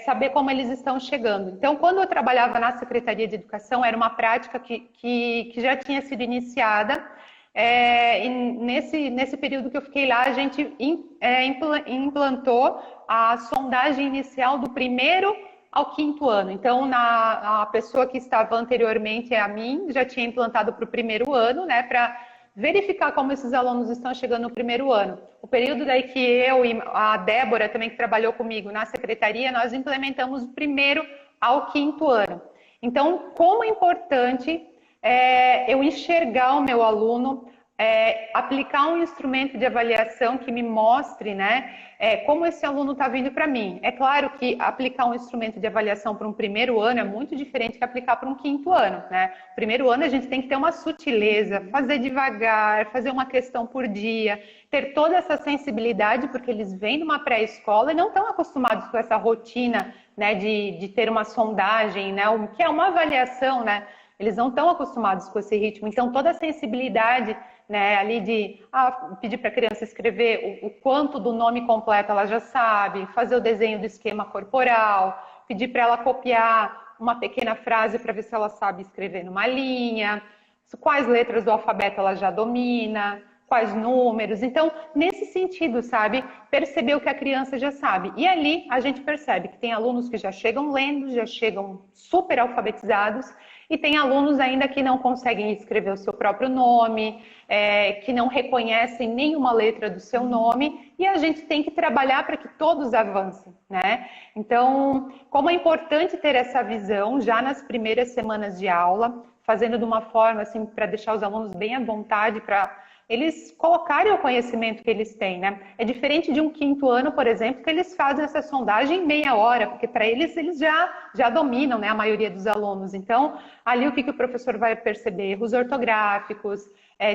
saber como eles estão chegando. Então, quando eu trabalhava na Secretaria de Educação, era uma prática que já tinha sido iniciada, e nesse período que eu fiquei lá, a gente implantou a sondagem inicial do primeiro ao quinto ano. Então, a pessoa que estava anteriormente a mim já tinha implantado para o primeiro ano, né, para verificar como esses alunos estão chegando no primeiro ano. O período daí que eu e a Débora, também que trabalhou comigo na secretaria, nós implementamos do primeiro ao quinto ano. Então, como é importante eu enxergar o meu aluno, aplicar um instrumento de avaliação que me mostre, né, como esse aluno está vindo para mim. É claro que aplicar um instrumento de avaliação para um primeiro ano é muito diferente que aplicar para um quinto ano, né? Primeiro ano a gente tem que ter uma sutileza, fazer devagar, fazer uma questão por dia, ter toda essa sensibilidade, porque eles vêm de uma pré-escola e não estão acostumados com essa rotina, né, de ter uma sondagem, né, que é uma avaliação, né? Eles não estão acostumados com esse ritmo, então toda a sensibilidade, né, ali de pedir para a criança escrever o quanto do nome completo ela já sabe, fazer o desenho do esquema corporal, pedir para ela copiar uma pequena frase para ver se ela sabe escrever numa linha, quais letras do alfabeto ela já domina, quais números. Então, nesse sentido, sabe, perceber o que a criança já sabe. E ali a gente percebe que tem alunos que já chegam lendo, já chegam super alfabetizados, e tem alunos ainda que não conseguem escrever o seu próprio nome, que não reconhecem nenhuma letra do seu nome, e a gente tem que trabalhar para que todos avancem, né? Então, como é importante ter essa visão já nas primeiras semanas de aula, fazendo de uma forma assim para deixar os alunos bem à vontade para eles colocarem o conhecimento que eles têm, né? É diferente de um quinto ano, por exemplo, que eles fazem essa sondagem em meia hora, porque para eles já dominam, né, a maioria dos alunos. Então, ali o que o professor vai perceber? Erros ortográficos,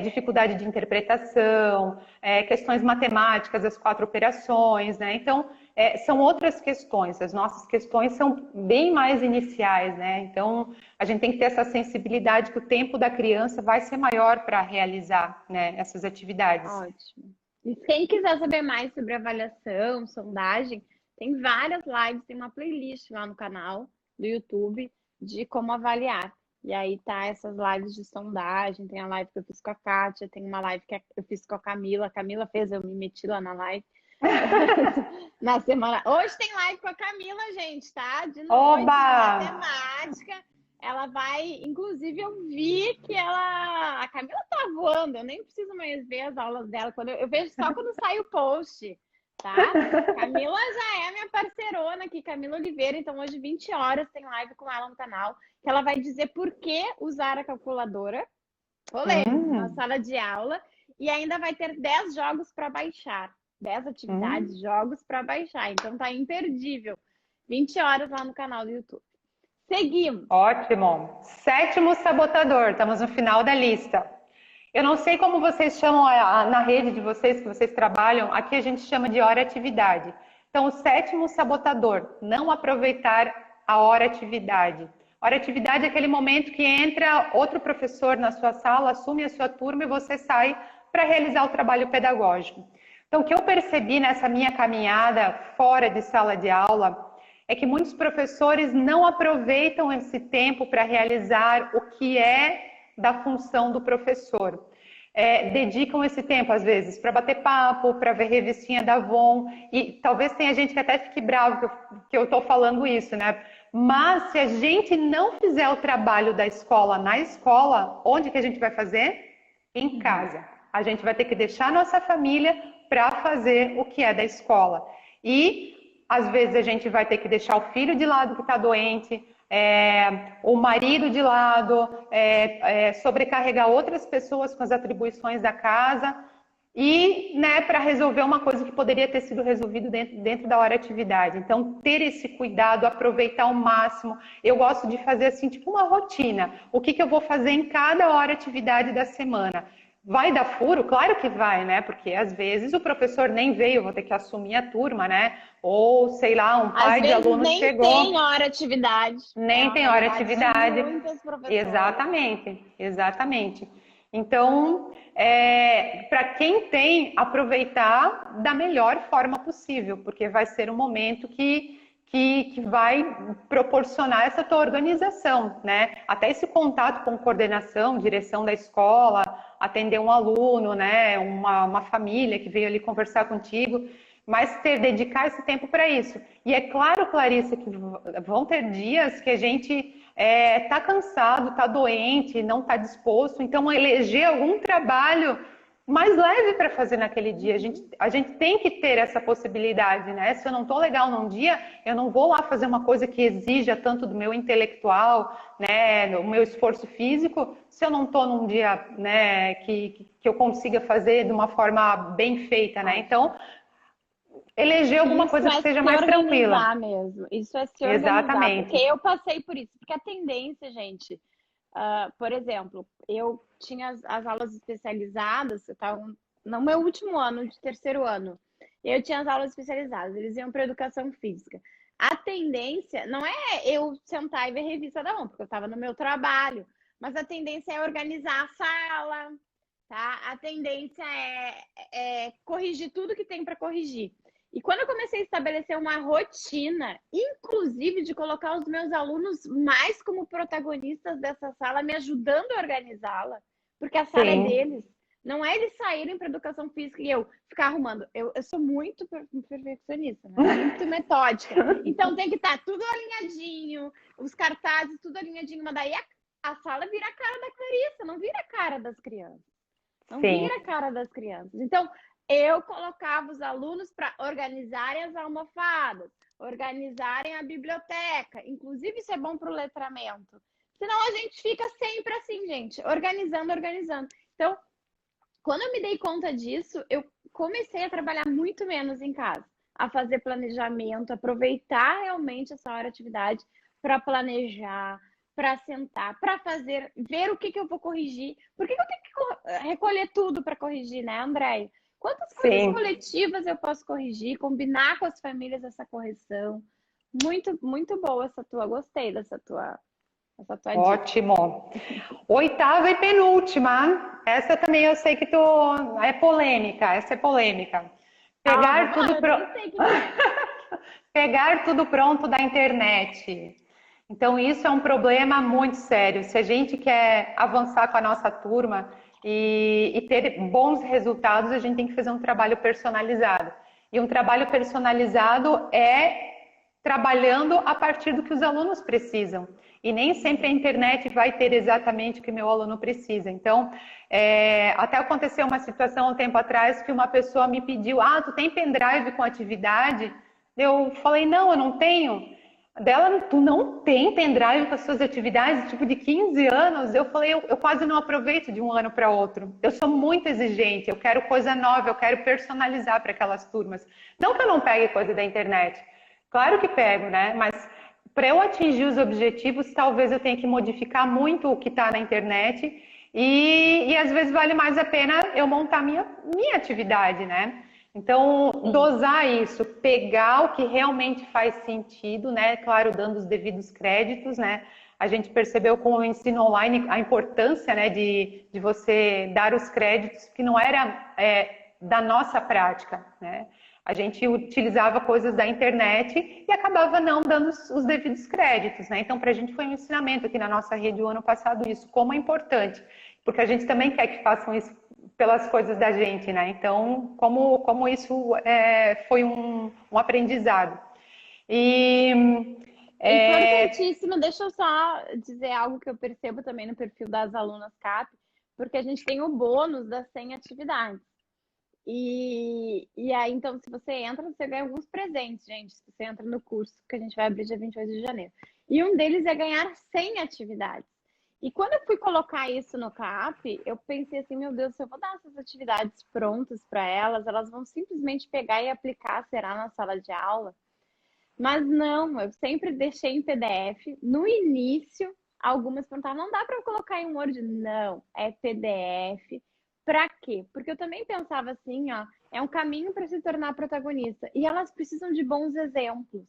dificuldade de interpretação, questões matemáticas, as 4 operações, né? Então, são outras questões. As nossas questões são bem mais iniciais, né? Então, a gente tem que ter essa sensibilidade que o tempo da criança vai ser maior para realizar, né, essas atividades. Ótimo. E quem quiser saber mais sobre avaliação, sondagem, tem várias lives, tem uma playlist lá no canal do YouTube de como avaliar. E aí tá essas lives de sondagem, tem a live que eu fiz com a Kátia, tem uma live que eu fiz com a Camila. A Camila fez, eu me meti lá na live. Na semana. Hoje tem live com a Camila, gente, tá? De noite, de matemática. Ela vai, inclusive, eu vi que a Camila tá voando. Eu nem preciso mais ver as aulas dela. Eu vejo só quando sai o post, tá? Camila já é a minha parceirona aqui, Camila Oliveira. Então, hoje, 20 horas, tem live com ela no canal. Que ela vai dizer por que usar a calculadora. Polêmico, na sala de aula. E ainda vai ter 10 jogos para baixar. 10 Hum. atividades, jogos para baixar. Então tá imperdível. 20 horas lá no canal do YouTube. Seguimos. Ótimo. Sétimo sabotador, estamos no final da lista. Eu não sei como vocês chamam na rede de vocês, que vocês trabalham, aqui a gente chama de hora-atividade. Então, o sétimo sabotador, não aproveitar a hora-atividade. Hora-atividade é aquele momento que entra outro professor na sua sala, assume a sua turma e você sai para realizar o trabalho pedagógico. Então, o que eu percebi nessa minha caminhada fora de sala de aula é que muitos professores não aproveitam esse tempo para realizar o que é da função do professor. Dedicam esse tempo, às vezes, para bater papo, para ver revistinha da Avon, e talvez tenha gente que até fique bravo que eu estou falando isso, né? Mas se a gente não fizer o trabalho da escola na escola, onde que a gente vai fazer? Em casa. A gente vai ter que deixar a nossa família para fazer o que é da escola. E às vezes a gente vai ter que deixar o filho de lado que está doente, o marido de lado, sobrecarregar outras pessoas com as atribuições da casa e, né, para resolver uma coisa que poderia ter sido resolvido dentro da hora-atividade. Então, ter esse cuidado, aproveitar ao máximo. Eu gosto de fazer assim, tipo uma rotina. O que eu vou fazer em cada hora-atividade da semana? Vai dar furo? Claro que vai, né? Porque às vezes o professor nem veio, eu vou ter que assumir a turma, né? Ou, sei lá, um pai de aluno chegou. Nem tem hora-atividade. Nem tem hora-atividade. Muitas professoras. Exatamente, exatamente. Então, para quem tem, aproveitar da melhor forma possível, porque vai ser um momento que vai proporcionar essa tua organização, né? Até esse contato com coordenação, direção da escola, atender um aluno, né? Uma família que veio ali conversar contigo, mas dedicar esse tempo para isso. E é claro, Clarissa, que vão ter dias que a gente tá cansado, tá doente, não tá disposto, então eleger algum trabalho mais leve para fazer naquele dia. A gente tem que ter essa possibilidade, né? Se eu não estou legal num dia, eu não vou lá fazer uma coisa que exija tanto do meu intelectual, né, do meu esforço físico, se eu não estou num dia, né, que eu consiga fazer de uma forma bem feita, né? Então, eleger alguma coisa que seja mais tranquila. Mesmo. Isso é se organizar. Exatamente. Porque eu passei por isso. Porque a tendência, gente, por exemplo, eu tinha as aulas especializadas, eu estava no meu último ano, de terceiro ano, eu tinha as aulas especializadas, eles iam para educação física. A tendência não é eu sentar e ver revista da ONU, porque eu estava no meu trabalho, mas a tendência é organizar a sala, tá? A tendência é corrigir tudo que tem para corrigir. E quando eu comecei a estabelecer uma rotina, inclusive de colocar os meus alunos mais como protagonistas dessa sala, me ajudando a organizá-la, porque a sala é deles. Não é eles saírem para educação física e eu ficar arrumando. Eu sou muito perfeccionista, né? Muito metódica. Então tem que estar tudo alinhadinho, os cartazes tudo alinhadinho, mas daí a sala vira a cara da Clarissa, não vira a cara das crianças. Não vira a cara das crianças. Então, eu colocava os alunos para organizarem as almofadas, organizarem a biblioteca. Inclusive, isso é bom para o letramento. Senão a gente fica sempre assim, gente, organizando. Então, quando eu me dei conta disso, eu comecei a trabalhar muito menos em casa, a fazer planejamento, aproveitar realmente essa hora de atividade para planejar, para sentar, para fazer, ver o que eu vou corrigir. Por que eu tenho que recolher tudo para corrigir, né, Andréia? Quantas coisas coletivas eu posso corrigir, combinar com as famílias essa correção? Muito, muito boa essa tua, gostei dessa tua dica. Ótimo. Oitava e penúltima. Essa também eu sei que é polêmica, essa é polêmica. Pegar tudo pronto da internet. Então, isso é um problema muito sério. Se a gente quer avançar com a nossa turma e ter bons resultados, a gente tem que fazer um trabalho personalizado. E um trabalho personalizado é trabalhando a partir do que os alunos precisam. E nem sempre a internet vai ter exatamente o que meu aluno precisa. Então, até aconteceu uma situação um tempo atrás que uma pessoa me pediu: tu tem pendrive com atividade? Eu falei: não, eu não tenho. Dela, tu não tem pendrive com as suas atividades, tipo de 15 anos? Eu falei, eu quase não aproveito de um ano para outro. Eu sou muito exigente, eu quero coisa nova, eu quero personalizar para aquelas turmas. Não que eu não pegue coisa da internet, claro que pego, né? Mas para eu atingir os objetivos, talvez eu tenha que modificar muito o que está na internet e às vezes vale mais a pena eu montar minha atividade, né? Então, dosar isso, pegar o que realmente faz sentido, né? Claro, dando os devidos créditos, né? A gente percebeu com o ensino online a importância, né, de você dar os créditos, que não era da nossa prática, né? A gente utilizava coisas da internet e acabava não dando os devidos créditos, né? Então, para a gente foi um ensinamento aqui na nossa rede o ano passado isso, como é importante, porque a gente também quer que façam isso pelas coisas da gente, né? Então, como isso foi um aprendizado. E Importantíssimo, deixa eu só dizer algo que eu percebo também no perfil das alunas CAP, porque a gente tem o bônus das 100 atividades. E aí, então, se você entra, você ganha alguns presentes, gente. Se você entra no curso que a gente vai abrir dia 28 de janeiro. E um deles é ganhar 100 atividades. E quando eu fui colocar isso no CAP, eu pensei assim, meu Deus, se eu vou dar essas atividades prontas para elas vão simplesmente pegar e aplicar, será na sala de aula? Mas não, eu sempre deixei em PDF. No início, algumas perguntavam, não dá para eu colocar em Word? Não, é PDF. Para quê? Porque eu também pensava assim, ó, é um caminho para se tornar protagonista. E elas precisam de bons exemplos.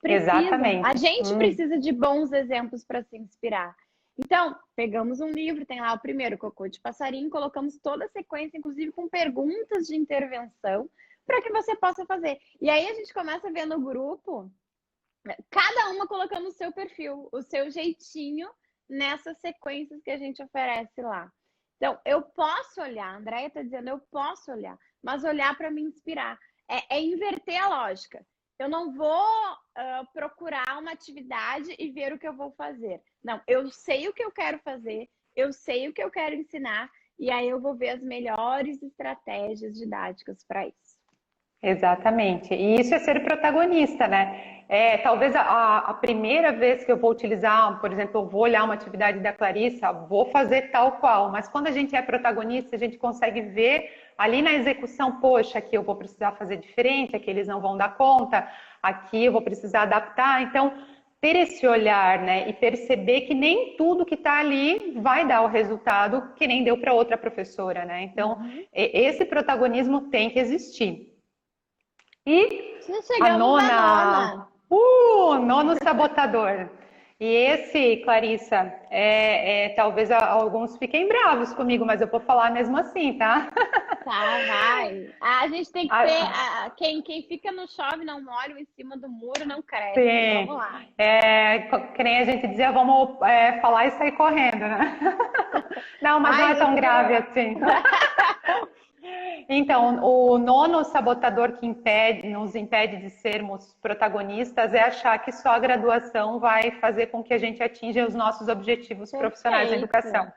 Precisam. A exatamente. gente precisa de bons exemplos para se inspirar. Então, pegamos um livro, tem lá o primeiro, Cocô de Passarinho, colocamos toda a sequência, inclusive com perguntas de intervenção, para que você possa fazer. E aí a gente começa a ver no grupo, cada uma colocando o seu perfil, o seu jeitinho nessas sequências que a gente oferece lá. Então, eu posso olhar, a Andréia está dizendo, eu posso olhar, mas olhar para me inspirar. É inverter a lógica. Eu não vou procurar uma atividade e ver o que eu vou fazer. Não, eu sei o que eu quero fazer, eu sei o que eu quero ensinar, e aí eu vou ver as melhores estratégias didáticas para isso. Exatamente. E isso é ser protagonista, né? Talvez a primeira vez que eu vou utilizar, por exemplo, eu vou olhar uma atividade da Clarissa, vou fazer tal qual, mas quando a gente é protagonista, a gente consegue ver ali na execução, poxa, aqui eu vou precisar fazer diferente, aqui eles não vão dar conta, aqui eu vou precisar adaptar. Então, ter esse olhar, né, e perceber que nem tudo que está ali vai dar o resultado que nem deu para outra professora, né? Então, esse protagonismo tem que existir. E a nona, nono sabotador. E esse, Clarissa, talvez alguns fiquem bravos comigo, mas eu vou falar mesmo assim, tá? Tá, vai. A gente tem que ter. Quem fica no chove não molha, em cima do muro não cresce. Sim. Vamos lá. Que nem a gente dizia, vamos falar e sair correndo, né? Não, mas não é tão grave assim. Então, o nono sabotador que nos impede de sermos protagonistas é achar que só a graduação vai fazer com que a gente atinja os nossos objetivos profissionais na educação.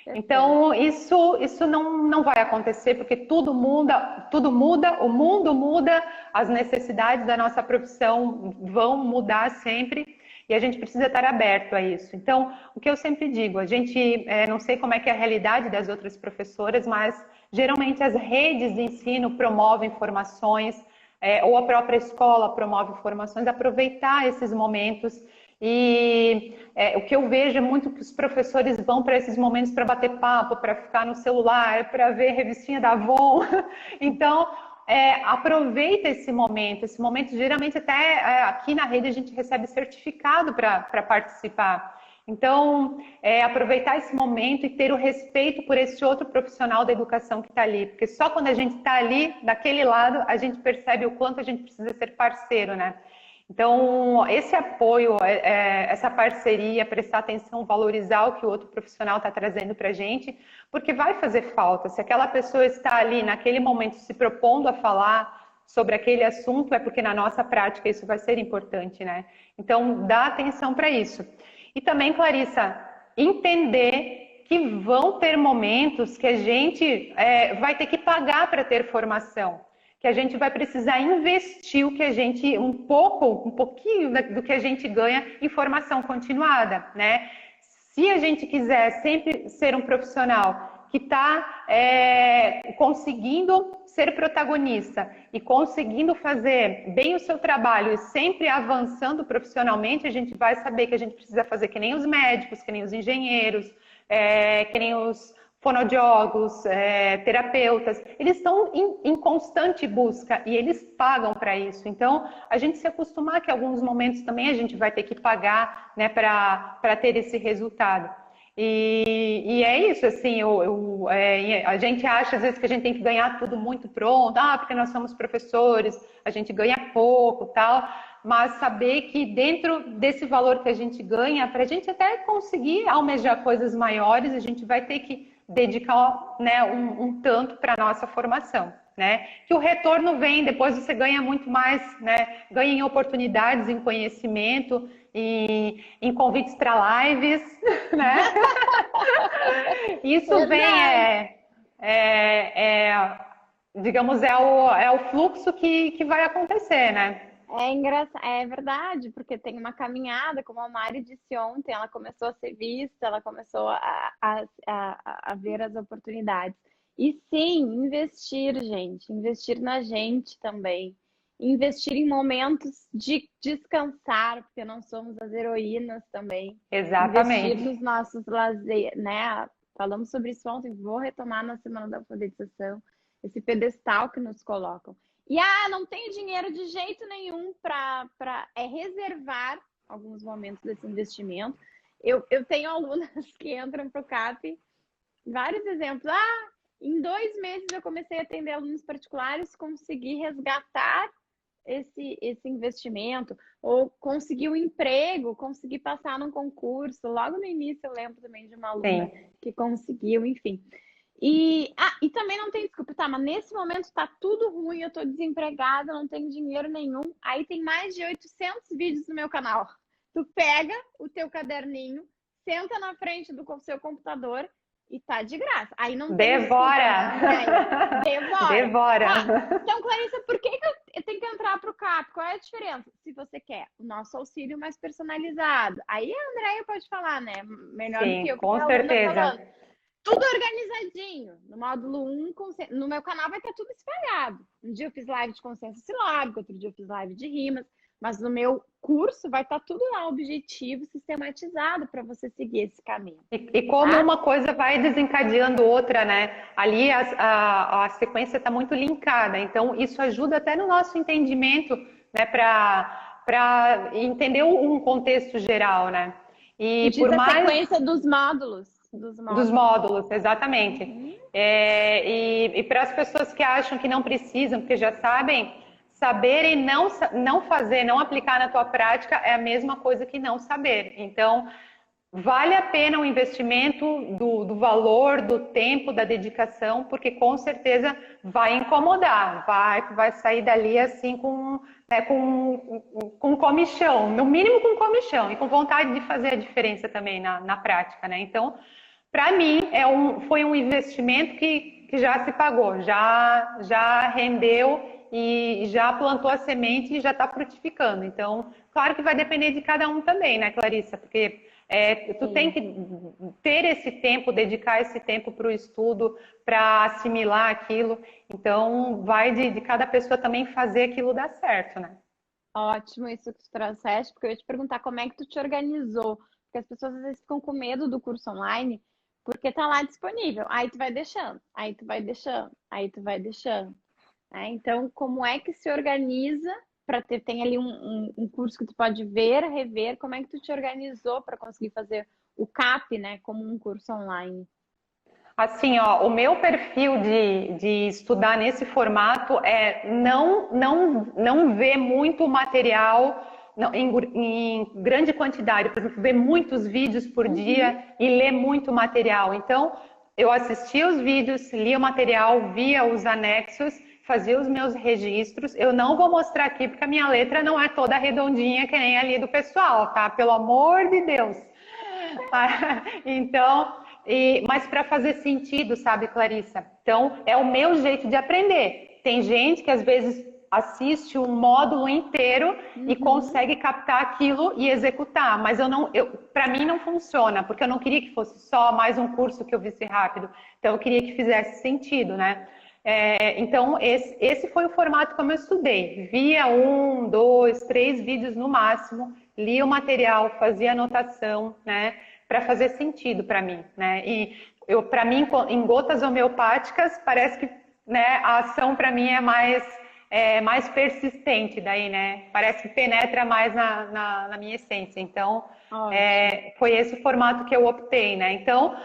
Então, isso não vai acontecer, porque tudo muda, o mundo muda, as necessidades da nossa profissão vão mudar sempre e a gente precisa estar aberto a isso. Então, o que eu sempre digo, a gente, não sei como é que é a realidade das outras professoras, mas geralmente as redes de ensino promovem formações, ou a própria escola promove formações, aproveitar esses momentos. E o que eu vejo é muito que os professores vão para esses momentos para bater papo, para ficar no celular, para ver revistinha da Avon. Então, aproveita esse momento geralmente até aqui na rede a gente recebe certificado para participar. Então, aproveitar esse momento e ter o respeito por esse outro profissional da educação que está ali, porque só quando a gente está ali, daquele lado, a gente percebe o quanto a gente precisa ser parceiro, né? Então, esse apoio, essa parceria, prestar atenção, valorizar o que o outro profissional está trazendo para a gente, porque vai fazer falta. Se aquela pessoa está ali, naquele momento, se propondo a falar sobre aquele assunto, é porque na nossa prática isso vai ser importante, né? Então, dá atenção para isso. E também, Clarissa, entender que vão ter momentos que a gente vai ter que pagar para ter formação. que a gente vai precisar investir o que a gente, um pouquinho do que a gente ganha em formação continuada, né? Se a gente quiser sempre ser um profissional que está conseguindo ser protagonista e conseguindo fazer bem o seu trabalho e sempre avançando profissionalmente, a gente vai saber que a gente precisa fazer que nem os médicos, que nem os engenheiros, que nem os fonoaudiólogos, terapeutas, eles estão em constante busca e eles pagam para isso. Então, a gente se acostumar que em alguns momentos também a gente vai ter que pagar, né, para ter esse resultado. E é isso, assim, a gente acha às vezes que a gente tem que ganhar tudo muito pronto, porque nós somos professores, a gente ganha pouco, tal, mas saber que dentro desse valor que a gente ganha, para a gente até conseguir almejar coisas maiores, a gente vai ter que dedicar, né, um tanto para a nossa formação, né? Que o retorno vem, depois você ganha muito mais, né? Ganha em oportunidades, em conhecimento, em convites para lives, né? Isso digamos, é o fluxo que vai acontecer, né? É engraçado, é verdade, porque tem uma caminhada, como a Mari disse ontem, ela começou a ser vista, ela começou a ver as oportunidades. E sim, investir, gente, investir na gente também. Investir em momentos de descansar, porque não somos as heroínas também. Exatamente. Investir nos nossos lazer, né? Falamos sobre isso ontem, vou retomar na Semana da Alfabetização, esse pedestal que nos colocam. E não tenho dinheiro de jeito nenhum para reservar alguns momentos desse investimento. Eu tenho alunas que entram para o CAP, vários exemplos. Em 2 meses eu comecei a atender alunos particulares, consegui resgatar esse investimento, ou consegui um emprego, consegui passar num concurso. Logo no início eu lembro também de uma aluna que conseguiu, enfim. E também não tem desculpa, mas nesse momento tá tudo ruim, eu tô desempregada, não tenho dinheiro nenhum. Aí tem mais de 800 vídeos no meu canal. Tu pega o teu caderninho, senta na frente do seu computador e tá de graça. Aí não tem Devora! Desculpa, Devora! Devora! Então, Clarissa, por que eu tenho que entrar pro CAP? Qual é a diferença? Se você quer o nosso auxílio mais personalizado. Aí a Andréia pode falar, né? Melhor do que eu. Com certeza. Tudo organizadinho. No módulo 1, no meu canal vai estar tudo espalhado. Um dia eu fiz live de consciência silábica, outro dia eu fiz live de rimas, mas no meu curso vai estar tudo lá, objetivo, sistematizado para você seguir esse caminho. E como uma coisa vai desencadeando outra, né? Ali a sequência está muito linkada, então isso ajuda até no nosso entendimento, né? Para entender um contexto geral, né? E por mais... a sequência dos módulos. Dos módulos, exatamente. E para as pessoas que acham que não precisam, porque já sabem, saber e não fazer, não aplicar na tua prática é a mesma coisa que não saber. Então, vale a pena o investimento do valor, do tempo, da dedicação, porque com certeza vai incomodar, vai sair dali assim com comichão, no mínimo com comichão, e com vontade de fazer a diferença também na prática, né? Então, para mim, foi um investimento que já se pagou, já rendeu e já plantou a semente e já está frutificando. Então, claro que vai depender de cada um também, né, Clarissa? Porque tu tem que ter esse tempo, dedicar esse tempo para o estudo, para assimilar aquilo. Então, vai de cada pessoa também fazer aquilo dar certo, né? Ótimo isso que tu trouxeste, porque eu ia te perguntar como é que tu te organizou. Porque as pessoas às vezes ficam com medo do curso online, porque tá lá disponível. Aí tu vai deixando, aí tu vai deixando, aí tu vai deixando. Então, como é que se organiza para tem ali um curso que tu pode ver, rever, como é que tu te organizou para conseguir fazer o CAP, né, como um curso online? Assim, ó, o meu perfil de estudar nesse formato é não ver muito material em grande quantidade, por exemplo, ver muitos vídeos por dia e ler muito material. Então, eu assistia os vídeos, lia o material, via os anexos, fazia os meus registros. Eu não vou mostrar aqui porque a minha letra não é toda redondinha que nem ali do pessoal, tá? Pelo amor de Deus. Então, mas para fazer sentido, sabe, Clarissa? Então, é o meu jeito de aprender. tem gente que às vezes assiste um módulo inteiro e consegue captar aquilo e executar, mas para mim não funciona, porque eu não queria que fosse só mais um curso que eu visse rápido, então eu queria que fizesse sentido, né? Então esse foi o formato como eu estudei, via 1, 2, 3 vídeos no máximo, lia o material, fazia anotação, né? Para fazer sentido para mim, né? E para mim, em gotas homeopáticas, parece que, né, a ação para mim é mais persistente daí, né? Parece que penetra mais na minha essência. Então, foi esse o formato que eu optei, né? Então,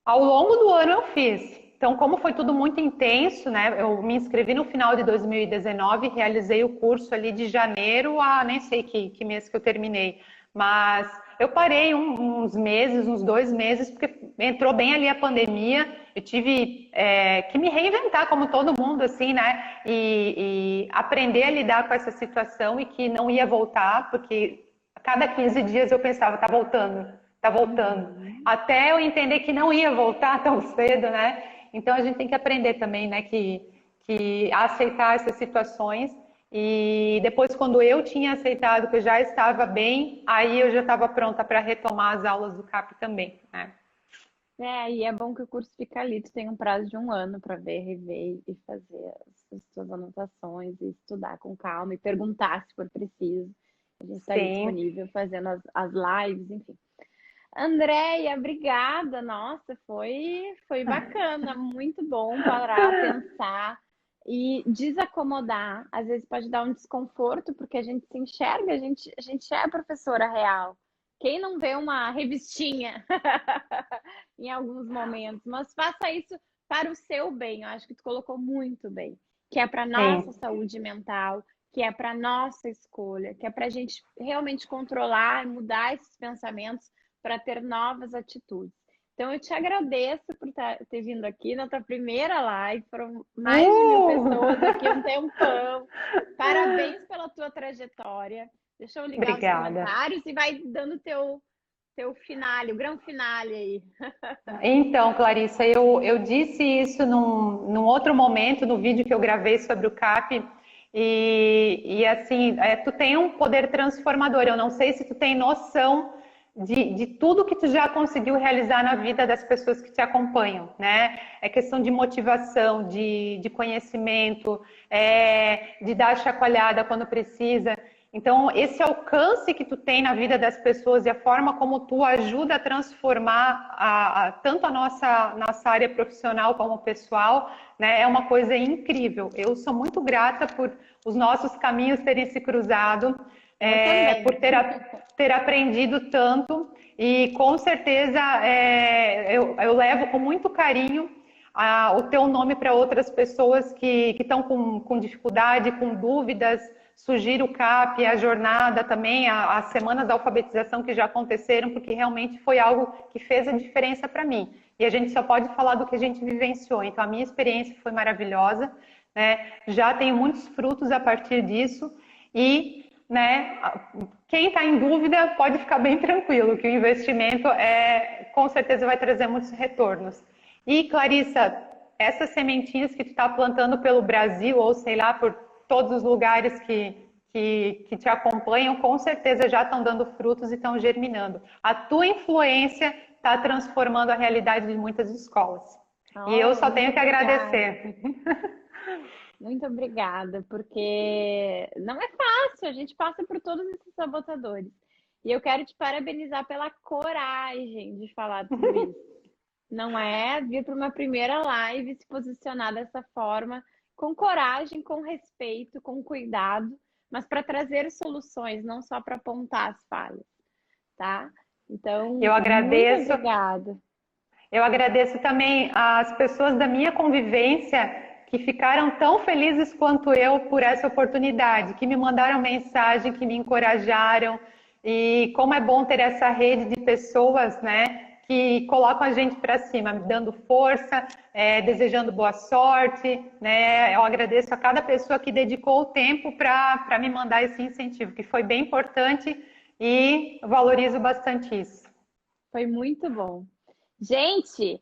ao longo do ano eu fiz. Então, como foi tudo muito intenso, né? Eu me inscrevi no final de 2019, realizei o curso ali de janeiro a nem sei que mês que eu terminei. Mas eu parei uns meses, uns 2 meses, porque entrou bem ali a pandemia. Eu tive que me reinventar como todo mundo, assim, né? E aprender a lidar com essa situação e que não ia voltar, porque a cada 15 dias eu pensava, tá voltando, tá voltando. Até eu entender que não ia voltar tão cedo, né? Então a gente tem que aprender também, né? Que a aceitar essas situações. E depois, quando eu tinha aceitado que eu já estava bem, aí eu já estava pronta para retomar as aulas do CAP também, né? E é bom que o curso fica ali, tu tem um prazo de 1 ano para ver, rever e fazer as suas anotações e estudar com calma e perguntar se for preciso. A gente está ali Sim. disponível fazendo as lives, enfim. Andréia, obrigada. Nossa, foi bacana, muito bom parar, pensar e desacomodar. Às vezes pode dar um desconforto, porque a gente se enxerga, a gente é a professora real. Quem não vê uma revistinha em alguns momentos, mas faça isso para o seu bem. Eu acho que tu colocou muito bem, que é para nossa Sim. saúde mental, que é para nossa escolha, que é para a gente realmente controlar e mudar esses pensamentos para ter novas atitudes. Então, eu te agradeço por ter vindo aqui na tua primeira live. Foram mais de 1.000 pessoas aqui um tempão. Parabéns pela tua trajetória. Deixa eu ligar os Obrigada. comentários e vai dando teu finale, o grande finale aí. Então, Clarissa, eu disse isso num outro momento, no vídeo que eu gravei sobre o CAP, e assim, tu tem um poder transformador. Eu não sei se tu tem noção de tudo que tu já conseguiu realizar na vida das pessoas que te acompanham, né? É questão de motivação, de conhecimento, de dar chacoalhada quando precisa. Então, esse alcance que tu tem na vida das pessoas e a forma como tu ajuda a transformar tanto a nossa área profissional como pessoal, né, é uma coisa incrível. Eu sou muito grata por os nossos caminhos terem se cruzado, Eu também. por ter aprendido tanto e com certeza eu levo com muito carinho o teu nome para outras pessoas que estão com dificuldade, com dúvidas. Sugiro o CAP, a jornada também, as semanas da alfabetização que já aconteceram, porque realmente foi algo que fez a diferença para mim. E a gente só pode falar do que a gente vivenciou. Então, a minha experiência foi maravilhosa, né? Já tenho muitos frutos a partir disso. E, né, quem está em dúvida pode ficar bem tranquilo, que o investimento com certeza vai trazer muitos retornos. E, Clarissa, essas sementinhas que tu está plantando pelo Brasil, ou sei lá, por todos os lugares que te acompanham, com certeza já estão dando frutos e estão germinando. A tua influência está transformando a realidade de muitas escolas. E eu só tenho que agradecer. Muito obrigada, porque não é fácil, a gente passa por todos esses sabotadores. E eu quero te parabenizar pela coragem de falar tudo isso. Não é vir para uma primeira live e se posicionar dessa forma, com coragem, com respeito, com cuidado, mas para trazer soluções, não só para apontar as falhas, tá? Então, eu agradeço. muito obrigada. Eu agradeço também as pessoas da minha convivência que ficaram tão felizes quanto eu por essa oportunidade, que me mandaram mensagem, que me encorajaram. E como é bom ter essa rede de pessoas, né, que colocam a gente para cima, me dando força, desejando boa sorte, né? Eu agradeço a cada pessoa que dedicou o tempo para me mandar esse incentivo, que foi bem importante e valorizo bastante isso. Foi muito bom. Gente,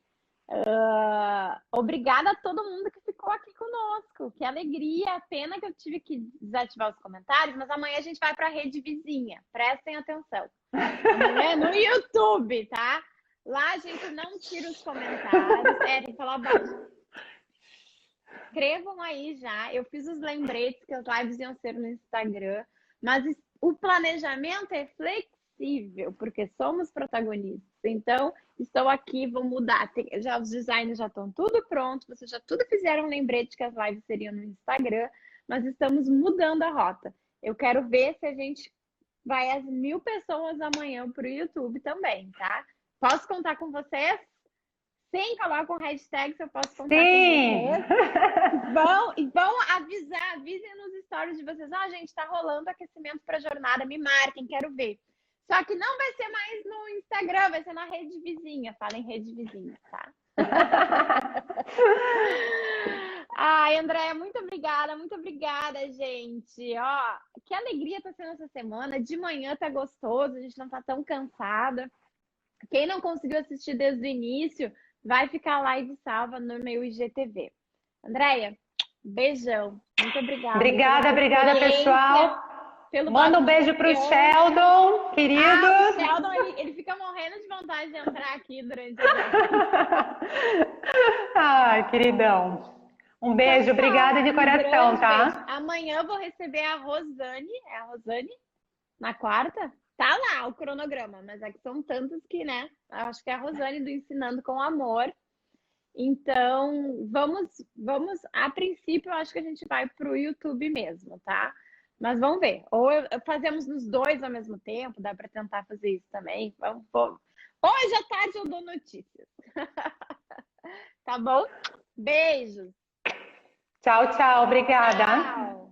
Obrigada a todo mundo que ficou aqui conosco. Que alegria. Pena que eu tive que desativar os comentários, mas amanhã a gente vai para a rede vizinha. Prestem atenção. Amanhã é no YouTube, tá? Lá a gente não tira os comentários. Tem que falar baixo. Escrevam aí já. Eu fiz os lembretes que as lives iam ser no Instagram, mas o planejamento é flexível, porque somos protagonistas. Então, estou aqui, vou mudar. Já os designs já estão tudo pronto, vocês já tudo fizeram lembrete que as lives seriam no Instagram, mas estamos mudando a rota. Eu quero ver se a gente vai às 1000 pessoas amanhã para o YouTube também, tá? Posso contar com vocês? Sem falar com hashtags, eu posso contar Sim. com vocês. Vão avisem nos stories de vocês. Gente, tá rolando aquecimento para a jornada, me marquem, quero ver. Só que não vai ser mais no Instagram, vai ser na rede vizinha. Fala em rede vizinha, tá? Ai, Andréia, muito obrigada, gente. Que alegria tá sendo essa semana. De manhã tá gostoso, a gente não tá tão cansada. Quem não conseguiu assistir desde o início, vai ficar live salva no meu IGTV. Andréia, beijão. Muito obrigada. Obrigada, pessoal. Manda um beijo pro Sheldon, querido. O Sheldon, ele fica morrendo de vontade de entrar aqui durante a Ai, queridão. Um beijo, obrigada de coração, tá? Beijo. Amanhã eu vou receber a Rosane. É a Rosane? Na quarta? Tá lá o cronograma, mas é que são tantos que, né? Acho que é a Rosane do Ensinando com Amor. Então, vamos, a princípio, eu acho que a gente vai pro YouTube mesmo, tá? Mas vamos ver. Ou fazemos nos dois ao mesmo tempo, dá para tentar fazer isso também. Vamos. Hoje à tarde eu dou notícias. Tá bom? Beijos. Tchau, obrigada. Tchau.